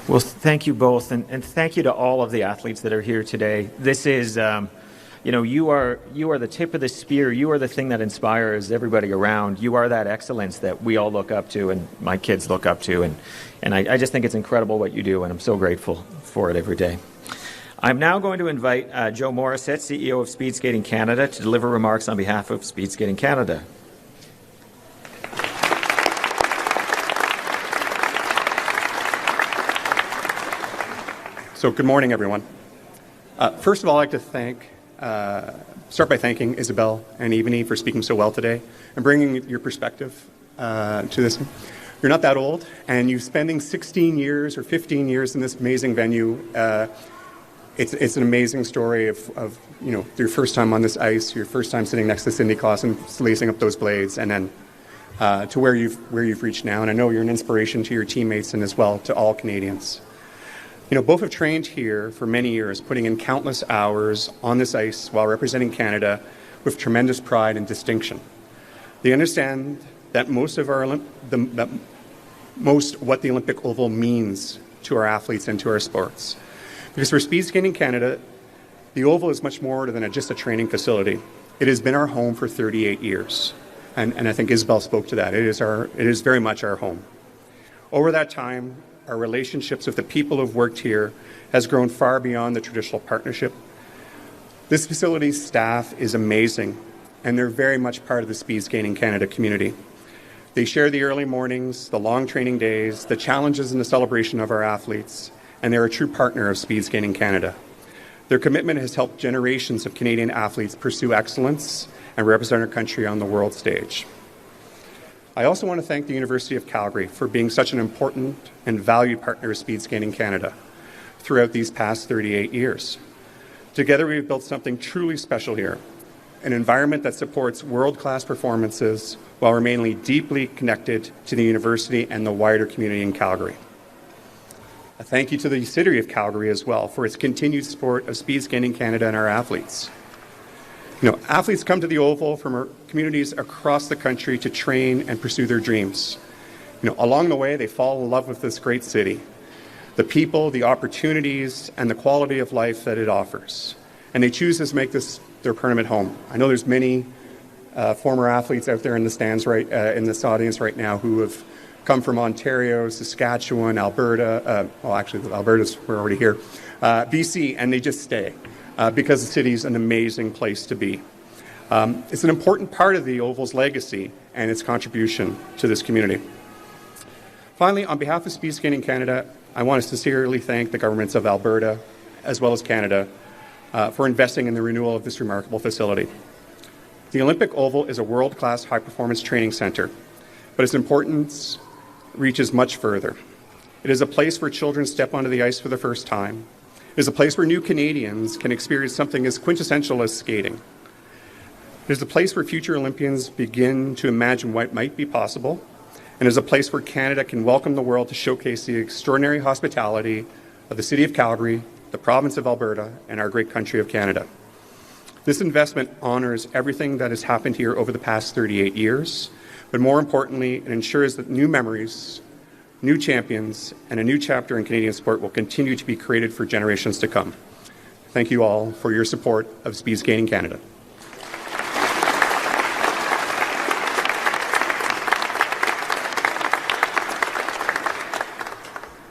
Well, thank you both, and thank you to all of the athletes that are here today. This is, you are the tip of the spear. You are the thing that inspires everybody around. You are that excellence that we all look up to, and my kids look up to, and I just think it's incredible what you do, and I'm so grateful for it every day. I'm now going to invite Joe Morissette, CEO of Speed Skating Canada, to deliver remarks on behalf of Speed Skating Canada. So good morning, everyone. First of all, I'd like to start by thanking Isabel and Ebony for speaking so well today and bringing your perspective to this. You're not that old, and you spending 16 years or 15 years in this amazing venue. It's an amazing story of your first time on this ice, your first time sitting next to Cindy Clausen, lacing up those blades, and then to where you've reached now. And I know you're an inspiration to your teammates and as well to all Canadians. Both have trained here for many years, putting in countless hours on this ice while representing Canada with tremendous pride and distinction. They understand that most what the Olympic Oval means to our athletes and to our sports. Because for Speed Skating Canada, the Oval is much more than just a training facility. It has been our home for 38 years, and I think Isabel spoke to that. It is very much our home. Over that time, our relationships with the people who've worked here has grown far beyond the traditional partnership. This facility's staff is amazing, and they're very much part of the Speed Skating Canada community. They share the early mornings, the long training days, the challenges and the celebration of our athletes, and they're a true partner of Speed Skating Canada. Their commitment has helped generations of Canadian athletes pursue excellence and represent our country on the world stage. I also want to thank the University of Calgary for being such an important and valued partner of Speed Skating Canada throughout these past 38 years. Together, we've built something truly special here, an environment that supports world-class performances while remaining deeply connected to the university and the wider community in Calgary. A thank you to the City of Calgary as well for its continued support of Speed Skating Canada and our athletes. Athletes come to the Oval from our communities across the country to train and pursue their dreams. Along the way, they fall in love with this great city, the people, the opportunities, and the quality of life that it offers. And they choose to make this their permanent home. I know there's many former athletes out there in the stands in this audience right now who have come from Ontario, Saskatchewan, Alberta, Alberta's, we're already here, BC, and they just stay because the city's an amazing place to be. It's an important part of the Oval's legacy and its contribution to this community. Finally, on behalf of Speed Skating Canada, I want to sincerely thank the governments of Alberta as well as Canada for investing in the renewal of this remarkable facility. The Olympic Oval is a world-class high-performance training centre, but its importance reaches much further. It is a place where children step onto the ice for the first time. It is a place where new Canadians can experience something as quintessential as skating. It is a place where future Olympians begin to imagine what might be possible, and is a place where Canada can welcome the world to showcase the extraordinary hospitality of the City of Calgary, the province of Alberta, and our great country of Canada. This investment honors everything that has happened here over the past 38 years, but more importantly, it ensures that new memories, new champions, and a new chapter in Canadian sport will continue to be created for generations to come. Thank you all for your support of Speed Skating Canada.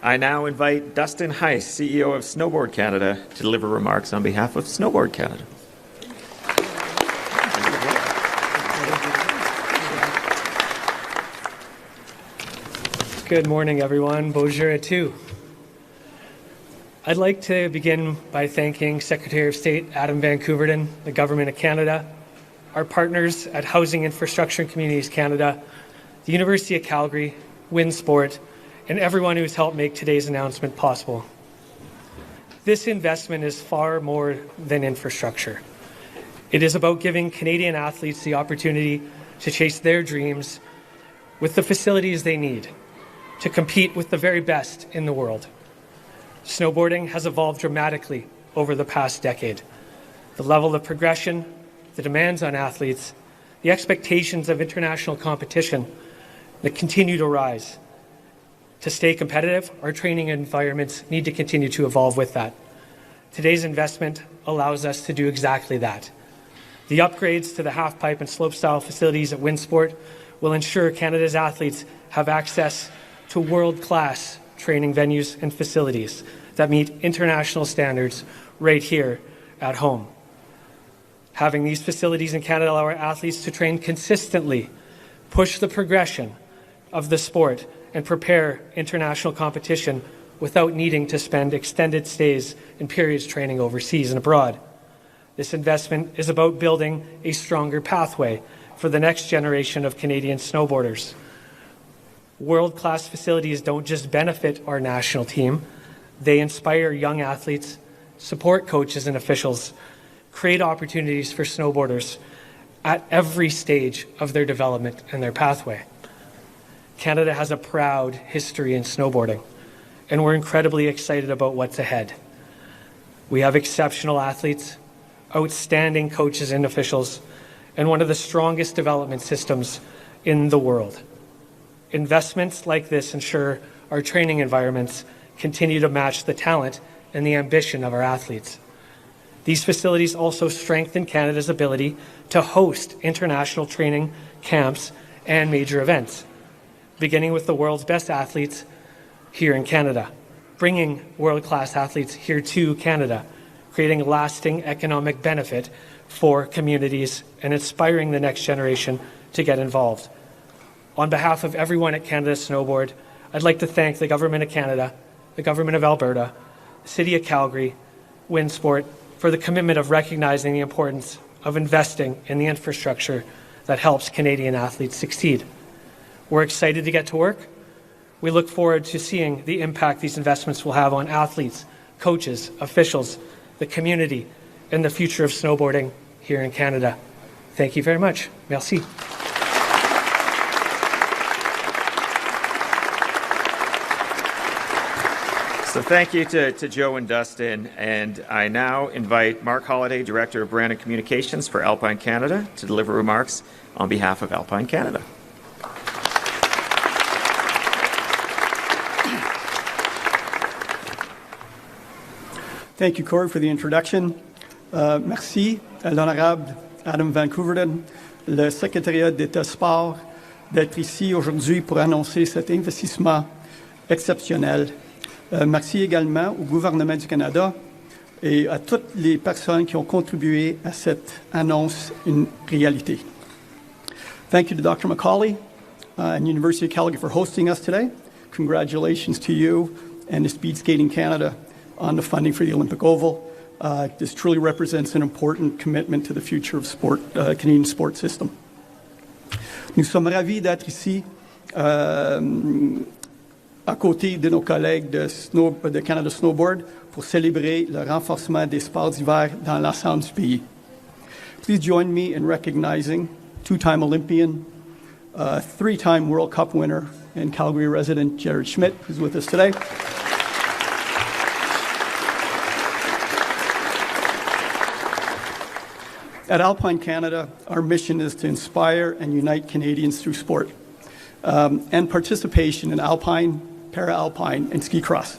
I now invite Dustin Heise, CEO of Snowboard Canada, to deliver remarks on behalf of Snowboard Canada. Good morning, everyone. Bonjour à tous. I'd like to begin by thanking Secretary of State Adam van Koeverden, the Government of Canada, our partners at Housing, Infrastructure and Communities Canada, the University of Calgary, WinSport, and everyone who's helped make today's announcement possible. This investment is far more than infrastructure. It is about giving Canadian athletes the opportunity to chase their dreams with the facilities they need to compete with the very best in the world. Snowboarding has evolved dramatically over the past decade. The level of progression, the demands on athletes, the expectations of international competition that continue to rise. To stay competitive, our training environments need to continue to evolve with that. Today's investment allows us to do exactly that. The upgrades to the half-pipe and slopestyle facilities at WinSport will ensure Canada's athletes have access to world-class training venues and facilities that meet international standards right here at home. Having these facilities in Canada allow our athletes to train consistently, push the progression of the sport, and prepare international competition without needing to spend extended stays and periods training overseas and abroad. This investment is about building a stronger pathway for the next generation of Canadian snowboarders. World-class facilities don't just benefit our national team, they inspire young athletes, support coaches and officials, create opportunities for snowboarders at every stage of their development and their pathway. Canada has a proud history in snowboarding, and we're incredibly excited about what's ahead. We have exceptional athletes, outstanding coaches and officials, and one of the strongest development systems in the world. Investments like this ensure our training environments continue to match the talent and the ambition of our athletes. These facilities also strengthen Canada's ability to host international training camps and major events, beginning with the world's best athletes here in Canada, bringing world-class athletes here to Canada, creating lasting economic benefit for communities and inspiring the next generation to get involved. On behalf of everyone at Canada Snowboard, I'd like to thank the Government of Canada, the Government of Alberta, the City of Calgary, Sport, for the commitment of recognizing the importance of investing in the infrastructure that helps Canadian athletes succeed. We're excited to get to work. We look forward to seeing the impact these investments will have on athletes, coaches, officials, the community, and the future of snowboarding here in Canada. Thank you very much. Merci. So thank you to Joe and Dustin, and I now invite Mark Halliday, Director of Brand and Communications for Alpine Canada, to deliver remarks on behalf of Alpine Canada. Thank you, Corey, for the introduction. Merci à l'honorable Adam van Koeverden, le secrétariat d'État Sport, d'être ici aujourd'hui pour annoncer cet investissement exceptionnel. Merci également au gouvernement du Canada et à toutes les personnes qui ont contribué à cette annonce une réalité. Thank you to Dr. McCauley and University of Calgary for hosting us today. Congratulations to you and to Speed Skating Canada on the funding for the Olympic Oval. This truly represents an important commitment to the future of sport, Canadian sport system. Nous sommes ravis d'être ici à côté de nos collègues de Canada Snowboard pour célébrer le renforcement des sports d'hiver dans l'ensemble du pays. Please join me in recognizing two-time Olympian, three-time World Cup winner, and Calgary resident Jared Schmidt, who's with us today. At Alpine Canada, our mission is to inspire and unite Canadians through sport and participation in alpine, para-alpine, and ski cross.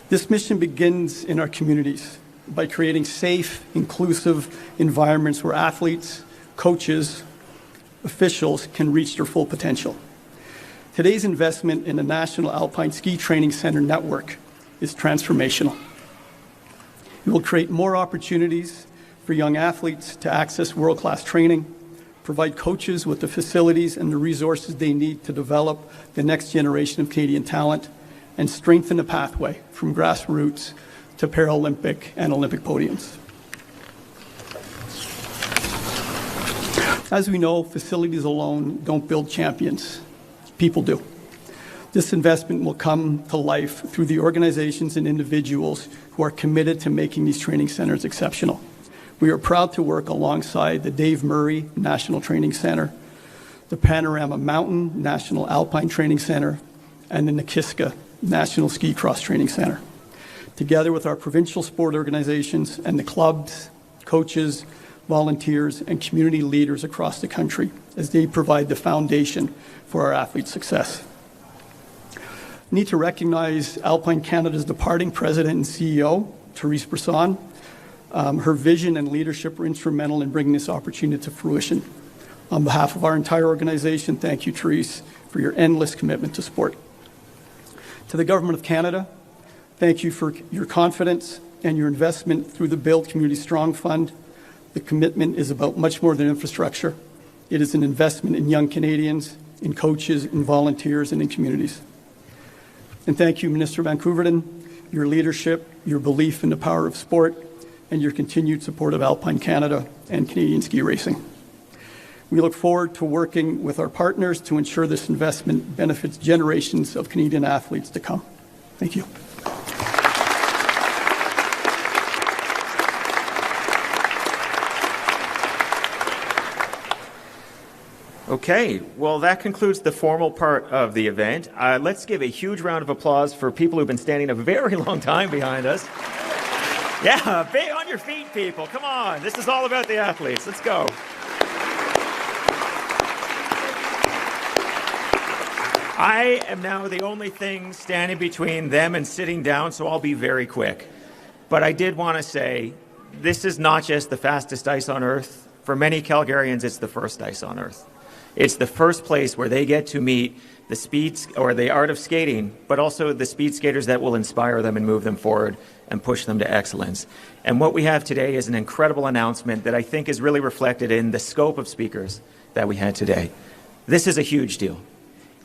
This mission begins in our communities by creating safe, inclusive environments where athletes, coaches, officials can reach their full potential. Today's investment in the National Alpine Ski Training Center network is transformational. It will create more opportunities for young athletes to access world-class training, provide coaches with the facilities and the resources they need to develop the next generation of Canadian talent, and strengthen the pathway from grassroots to Paralympic and Olympic podiums. As we know, facilities alone don't build champions. People do. This investment will come to life through the organizations and individuals who are committed to making these training centers exceptional. We are proud to work alongside the Dave Murray National Training Center, the Panorama Mountain National Alpine Training Center, and the Nakiska National Ski Cross Training Center, together with our provincial sport organizations and the clubs, coaches, volunteers, and community leaders across the country as they provide the foundation for our athletes' success. I need to recognize Alpine Canada's departing president and CEO, Therese Brisson. Her vision and leadership were instrumental in bringing this opportunity to fruition. On behalf of our entire organization, thank you, Therese, for your endless commitment to sport. To the Government of Canada, thank you for your confidence and your investment through the Build Community Strong Fund. The commitment is about much more than infrastructure. It is an investment in young Canadians, in coaches, in volunteers, and in communities. And thank you, Minister van Koeverden, your leadership, your belief in the power of sport, and your continued support of Alpine Canada and Canadian ski racing. We look forward to working with our partners to ensure this investment benefits generations of Canadian athletes to come. Thank you. Okay, well, that concludes the formal part of the event. Let's give a huge round of applause for people who've been standing a very long time behind us. Yeah, be on your feet, people. Come on. This is all about the athletes. Let's go. I am now the only thing standing between them and sitting down, so I'll be very quick. But I did want to say, this is not just the fastest ice on Earth. For many Calgarians, it's the first ice on Earth. It's the first place where they get to meet the speeds or the art of skating, but also the speed skaters that will inspire them and move them forward and push them to excellence. And what we have today is an incredible announcement that I think is really reflected in the scope of speakers that we had today. This is a huge deal.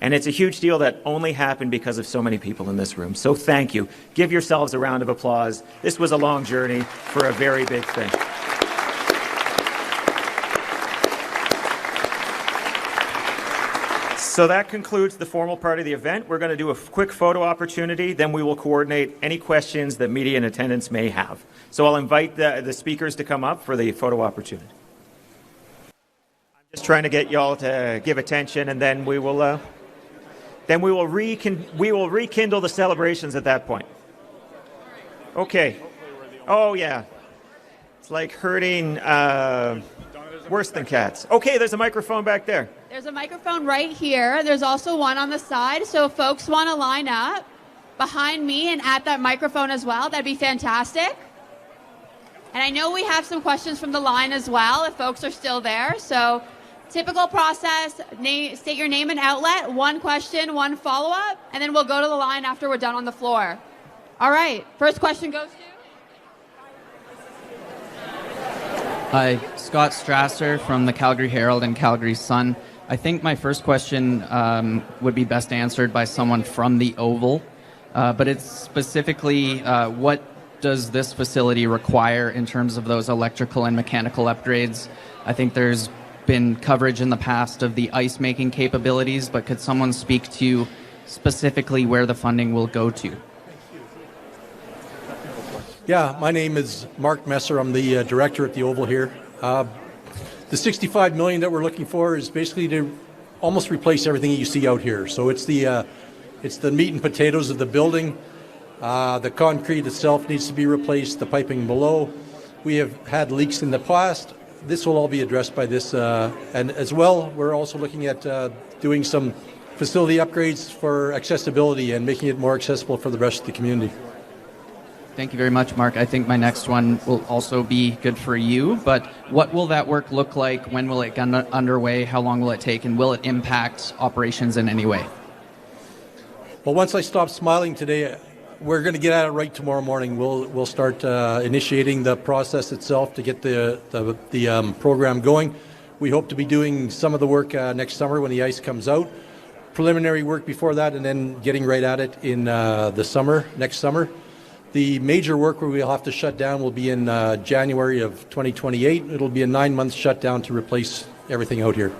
And it's a huge deal that only happened because of so many people in this room. So thank you. Give yourselves a round of applause. This was a long journey for a very big thing. So that concludes the formal part of the event. We're going to do a quick photo opportunity, then we will coordinate any questions that media in attendance may have. So I'll invite the speakers to come up for the photo opportunity. I'm just trying to get y'all to give attention, and then we will rekindle the celebrations at that point. Okay. Oh yeah, it's like herding worse than cats. Okay, there's a microphone back there. There's a microphone right here. There's also one on the side. So if folks want to line up behind me and at that microphone as well, that'd be fantastic. And I know we have some questions from the line as well, if folks are still there. So typical process, state your name and outlet, one question, one follow-up, and then we'll go to the line after we're done on the floor. All right, first question goes to... Hi, Scott Strasser from the Calgary Herald and Calgary Sun. I think my first question would be best answered by someone from the Oval, but it's specifically what does this facility require in terms of those electrical and mechanical upgrades? I think there's been coverage in the past of the ice-making capabilities, but could someone speak to specifically where the funding will go to? Yeah, my name is Mark Messer. I'm the director at the Oval here. The $65 million that we're looking for is basically to almost replace everything you see out here. So it's the meat and potatoes of the building. The concrete itself needs to be replaced, the piping below. We have had leaks in the past. This will all be addressed by this. And as well, we're also looking at doing some facility upgrades for accessibility and making it more accessible for the rest of the community. Thank you very much, Mark. I think my next one will also be good for you, but what will that work look like? When will it get underway? How long will it take? And will it impact operations in any way? Well, once I stop smiling today, we're going to get at it right tomorrow morning. We'll start initiating the process itself to get the program going. We hope to be doing some of the work next summer when the ice comes out. Preliminary work before that, and then getting right at it in the summer, next summer. The major work where we'll have to shut down will be in January of 2028. It'll be a 9-month shutdown to replace everything out here.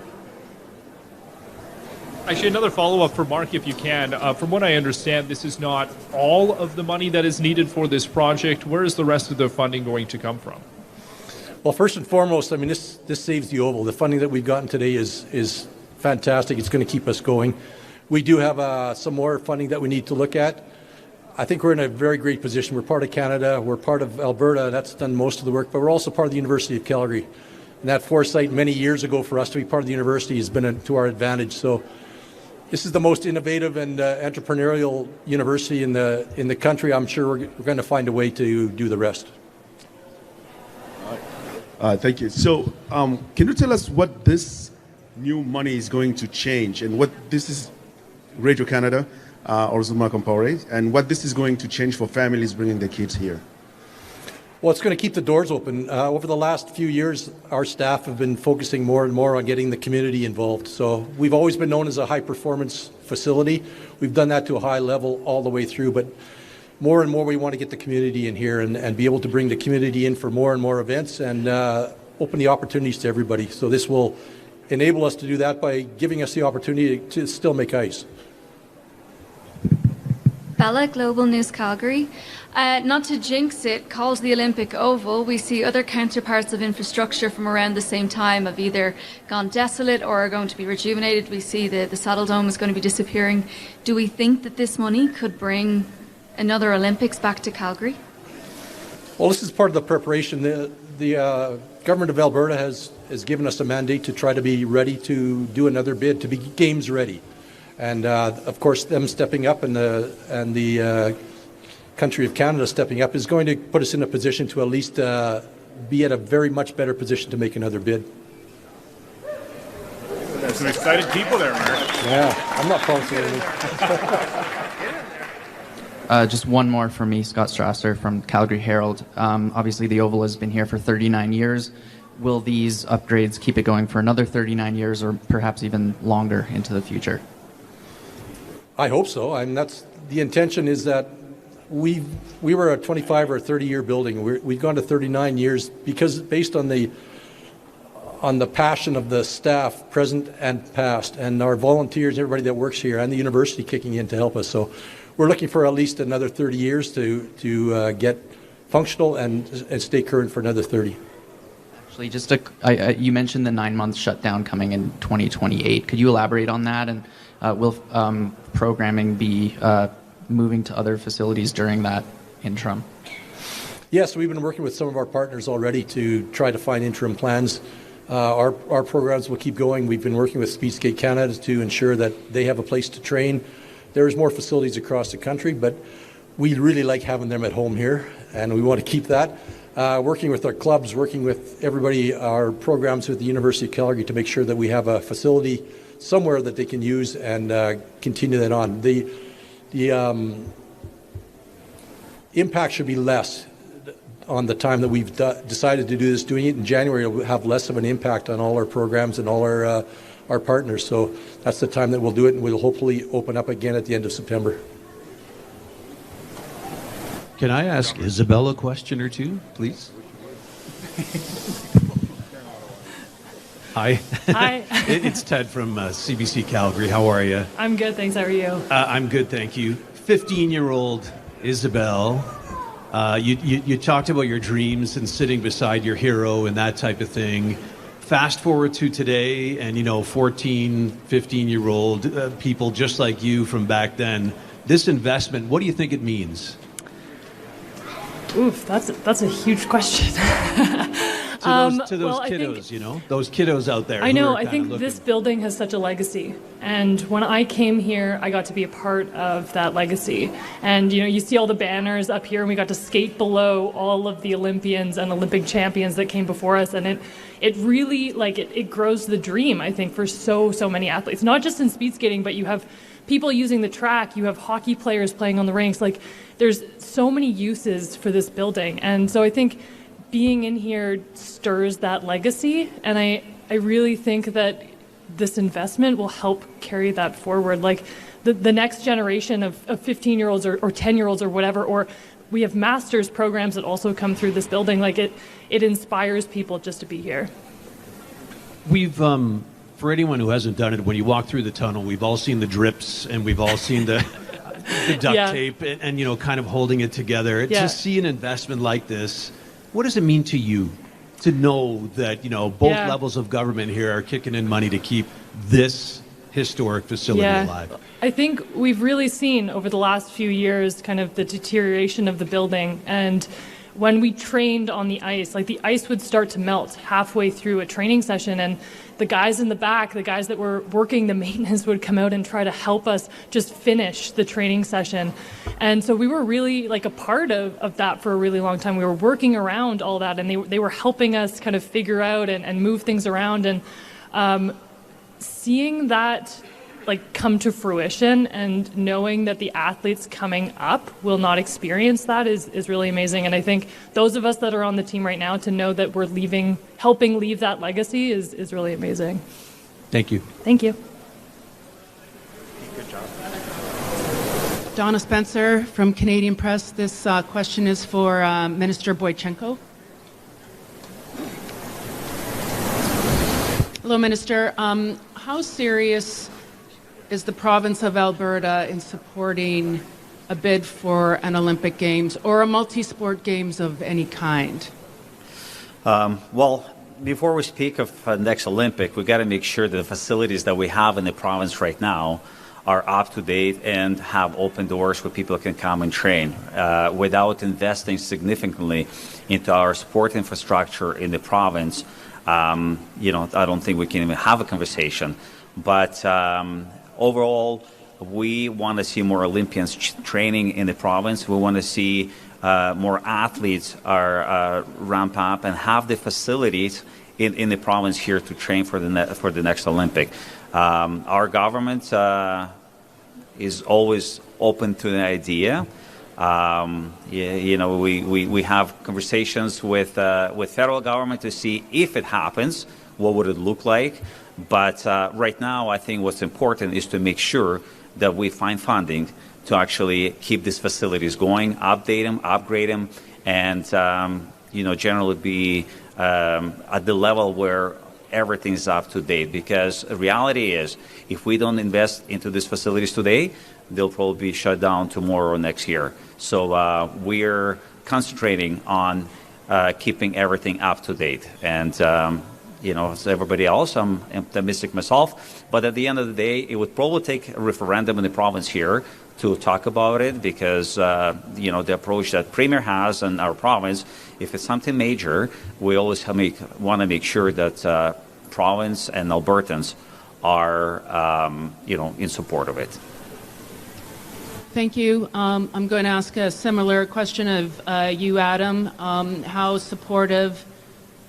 Actually, another follow-up for Mark, if you can. From what I understand, this is not all of the money that is needed for this project. Where is the rest of the funding going to come from? Well, first and foremost, I mean, this saves the Oval. The funding that we've gotten today is fantastic. It's going to keep us going. We do have some more funding that we need to look at. I think we're in a very great position. We're part of Canada. We're part of Alberta. That's done most of the work, but we're also part of the University of Calgary. And that foresight many years ago for us to be part of the university has been to our advantage. So this is the most innovative and entrepreneurial university in the country. I'm sure we're going to find a way to do the rest. Thank you. So can you tell us what this new money is going to change and what this is Radio Canada, also McCauley, and what this is going to change for families bringing their kids here? Well, it's going to keep the doors open. Over the last few years, our staff have been focusing more and more on getting the community involved. So we've always been known as a high-performance facility. We've done that to a high level all the way through, but more and more we want to get the community in here and be able to bring the community in for more and more events and open the opportunities to everybody. So this will enable us to do that by giving us the opportunity to still make ice. Bella, Global News Calgary. Not to jinx it, called the Olympic Oval, we see other counterparts of infrastructure from around the same time have either gone desolate or are going to be rejuvenated. We see the Saddle Dome is going to be disappearing. Do we think that this money could bring another Olympics back to Calgary? Well, this is part of the preparation. The government of Alberta has given us a mandate to try to be ready to do another bid, to be games ready. And of course, them stepping up and the country of Canada stepping up is going to put us in a position to at least be at a very much better position to make another bid. There's some excited people there, Mark. Yeah, I'm not promising anything. Just one more for me, Scott Strasser from Calgary Herald. Obviously, the Oval has been here for 39 years. Will these upgrades keep it going for another 39 years or perhaps even longer into the future? I hope so. I mean, that's the intention is that we were a 25 or 30-year building. We've gone to 39 years because based on the passion of the staff, present and past, and our volunteers, everybody that works here, and the university kicking in to help us. So we're looking for at least another 30 years to get functional and stay current for another 30. Actually, you mentioned the 9-month shutdown coming in 2028. Could you elaborate on that? And will programming be moving to other facilities during that interim? Yes, we've been working with some of our partners already to try to find interim plans. Our programs will keep going. We've been working with Speedskate Canada to ensure that they have a place to train. There's more facilities across the country, but we really like having them at home here, and we want to keep that. Working with our clubs, working with everybody, our programs with the University of Calgary to make sure that we have a facility somewhere that they can use and continue that on. The impact should be less on the time that we've decided to do this. Doing it in January will have less of an impact on all our programs and all our partners. So that's the time that we'll do it, and we'll hopefully open up again at the end of September. Can I ask Isabel a question or two, please? Hi. Hi. It's Ted from CBC Calgary. How are you? I'm good, thanks. How are you? I'm good, thank you. 15-year-old Isabel, you talked about your dreams and sitting beside your hero and that type of thing. Fast forward to today and, 14, 15-year-old people just like you from back then. This investment, what do you think it means? Oof, that's a huge question. To those kiddos, those kiddos out there. I know. I think this building has such a legacy. And when I came here, I got to be a part of that legacy. And, you see all the banners up here, and we got to skate below all of the Olympians and Olympic champions that came before us. And it really, it grows the dream, I think, for so many athletes. Not just in speed skating, but you have people using the track, you have hockey players playing on the rinks. There's so many uses for this building. And so I think being in here stirs that legacy. And I really think that this investment will help carry that forward. The next generation of 15-year-olds or 10-year-olds or whatever, or we have master's programs that also come through this building. It inspires people just to be here. We've, for anyone who hasn't done it, when you walk through the tunnel, we've all seen the drips and we've all seen the duct tape and kind of holding it together. To see an investment like this, what does it mean to you to know that, both levels of government here are kicking in money to keep this historic facility alive? I think we've really seen over the last few years kind of the deterioration of the building. And when we trained on the ice, the ice would start to melt halfway through a training session, and the guys in the back, the guys that were working the maintenance, would come out and try to help us just finish the training session. And so we were really a part of that for a really long time. We were working around all that, and they were helping us kind of figure out and move things around. And seeing that come to fruition and knowing that the athletes coming up will not experience that is really amazing. And I think those of us that are on the team right now, to know that we're helping leave that legacy is really amazing. Thank you. Thank you. Good job. Donna Spencer from Canadian Press. This question is for Minister Boitchenko. Hello, Minister. How serious is the province of Alberta in supporting a bid for an Olympic Games or a multi-sport games of any kind? Well, before we speak of next Olympic, we've got to make sure that the facilities that we have in the province right now are up to date and have open doors where people can come and train. Without investing significantly into our sport infrastructure in the province, I don't think we can even have a conversation. But overall, we want to see more Olympians training in the province. We want to see more athletes ramp up and have the facilities in the province here to train for the next Olympic. Our government is always open to the idea. We have conversations with federal government to see if it happens, what would it look like. But right now, I think what's important is to make sure that we find funding to actually keep these facilities going, update them, upgrade them, and generally be at the level where everything is up to date. Because the reality is, if we don't invest into these facilities today, they'll probably be shut down tomorrow or next year. So we're concentrating on keeping everything up to date. And as everybody else, I'm optimistic myself. But at the end of the day, it would probably take a referendum in the province here to talk about it, because the approach that Premier has in our province, if it's something major, we always want to make sure that province and Albertans are in support of it. Thank you. I'm going to ask a similar question of you, Adam. How supportive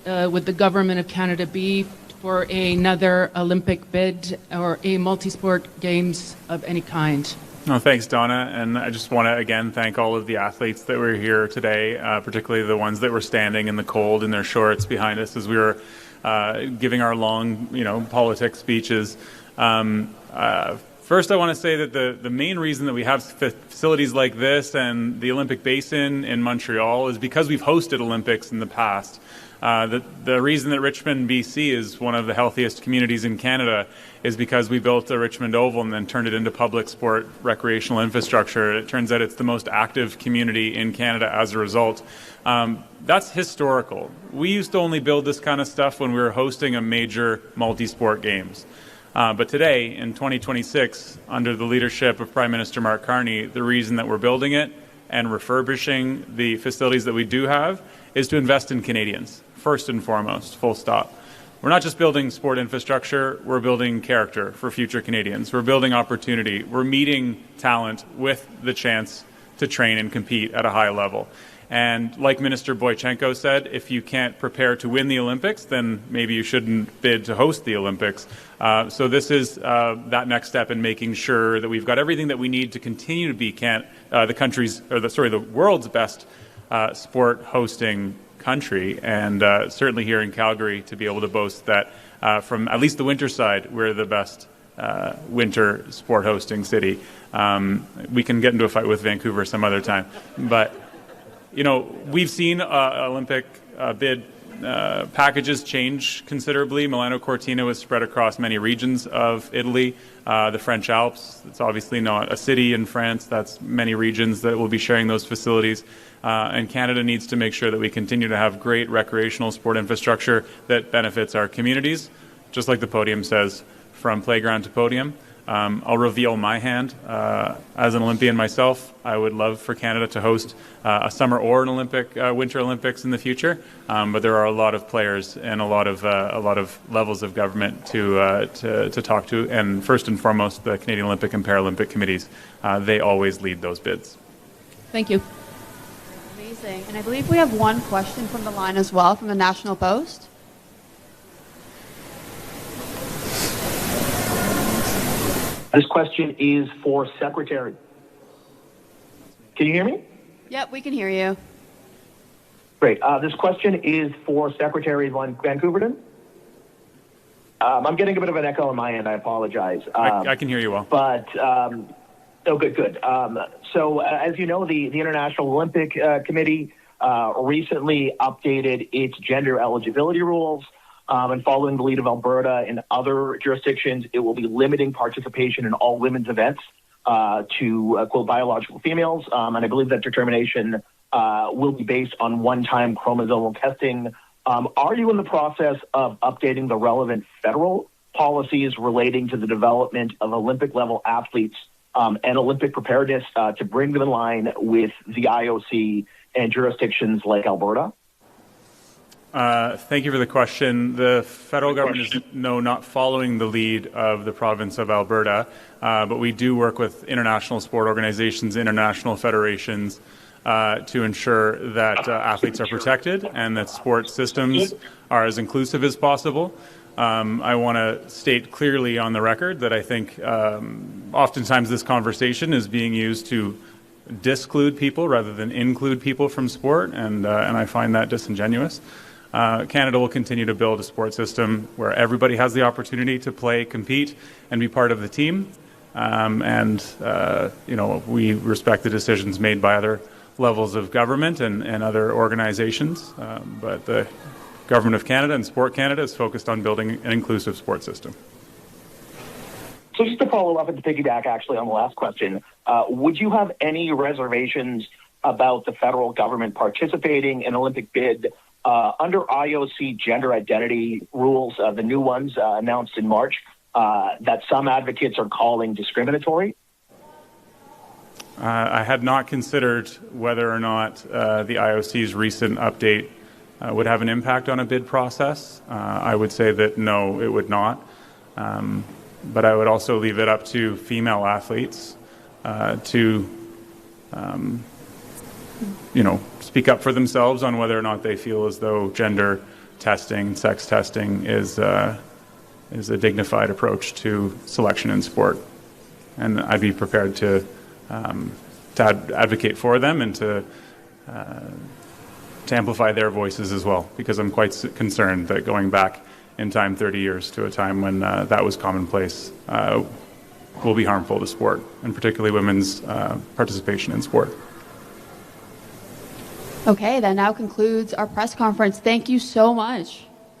would the Government of Canada be for another Olympic bid or a multi-sport games of any kind? No, thanks, Donna. And I just want to, again, thank all of the athletes that were here today, particularly the ones that were standing in the cold in their shorts behind us as we were giving our long, politics speeches. First, I want to say that the main reason that we have facilities like this and the Olympic Basin in Montreal is because we've hosted Olympics in the past. The reason that Richmond, BC is one of the healthiest communities in Canada is because we built the Richmond Oval and then turned it into public sport recreational infrastructure. It turns out it's the most active community in Canada as a result. That's historical. We used to only build this kind of stuff when we were hosting a major multi-sport games. But today, in 2026, under the leadership of Prime Minister Mark Carney, the reason that we're building it and refurbishing the facilities that we do have is to invest in Canadians, first and foremost, full stop. We're not just building sport infrastructure, we're building character for future Canadians. We're building opportunity. We're meeting talent with the chance to train and compete at a high level. And like Minister Boitchenko said, if you can't prepare to win the Olympics, then maybe you shouldn't bid to host the Olympics. So this is that next step in making sure that we've got everything that we need to continue to be the world's best sport hosting country, and certainly here in Calgary to be able to boast that from at least the winter side, we're the best winter sport hosting city. We can get into a fight with Vancouver some other time, but we've seen Olympic bid packages change considerably. Milano Cortina was spread across many regions of Italy. The French Alps, it's obviously not a city in France. That's many regions that will be sharing those facilities. And Canada needs to make sure that we continue to have great recreational sport infrastructure that benefits our communities. Just like the podium says, from playground to podium. I'll reveal my hand. As an Olympian myself, I would love for Canada to host a summer or an Winter Olympics in the future. But there are a lot of players and a lot of levels of government to talk to. And first and foremost, the Canadian Olympic and Paralympic committees. They always lead those bids. Thank you. Amazing. And I believe we have one question from the line as well from the National Post. This question is for Secretary. Can you hear me? Yep, we can hear you. Great. This question is for Secretary van Koeverden. I'm getting a bit of an echo on my end. I apologize. I can hear you well. But, good. So, as you know, the International Olympic Committee recently updated its gender eligibility rules. And following the lead of Alberta and other jurisdictions, it will be limiting participation in all women's events to, quote, biological females. And I believe that determination will be based on one-time chromosomal testing. Are you in the process of updating the relevant federal policies relating to the development of Olympic-level athletes and Olympic preparedness to bring them in line with the IOC and jurisdictions like Alberta? Thank you for the question. The federal government is not following the lead of the province of Alberta, but we do work with international sport organizations, international federations, to ensure that athletes are protected and that sport systems are as inclusive as possible. I want to state clearly on the record that I think oftentimes this conversation is being used to disclude people rather than include people from sport, and I find that disingenuous. Canada will continue to build a sport system where everybody has the opportunity to play, compete, and be part of the team. We respect the decisions made by other levels of government and other organizations, but the Government of Canada and Sport Canada is focused on building an inclusive sport system. So just to follow up and to piggyback actually on the last question, would you have any reservations about the federal government participating in Olympic bid under IOC gender identity rules, the new ones announced in March, that some advocates are calling discriminatory? I had not considered whether or not the IOC's recent update would have an impact on a bid process. I would say that no, it would not. But I would also leave it up to female athletes to speak up for themselves on whether or not they feel as though gender testing, sex testing is a dignified approach to selection in sport. And I'd be prepared to advocate for them and to amplify their voices as well, because I'm quite concerned that going back in time 30 years to a time when that was commonplace will be harmful to sport, and particularly women's participation in sport. Okay, that now concludes our press conference. Thank you so much.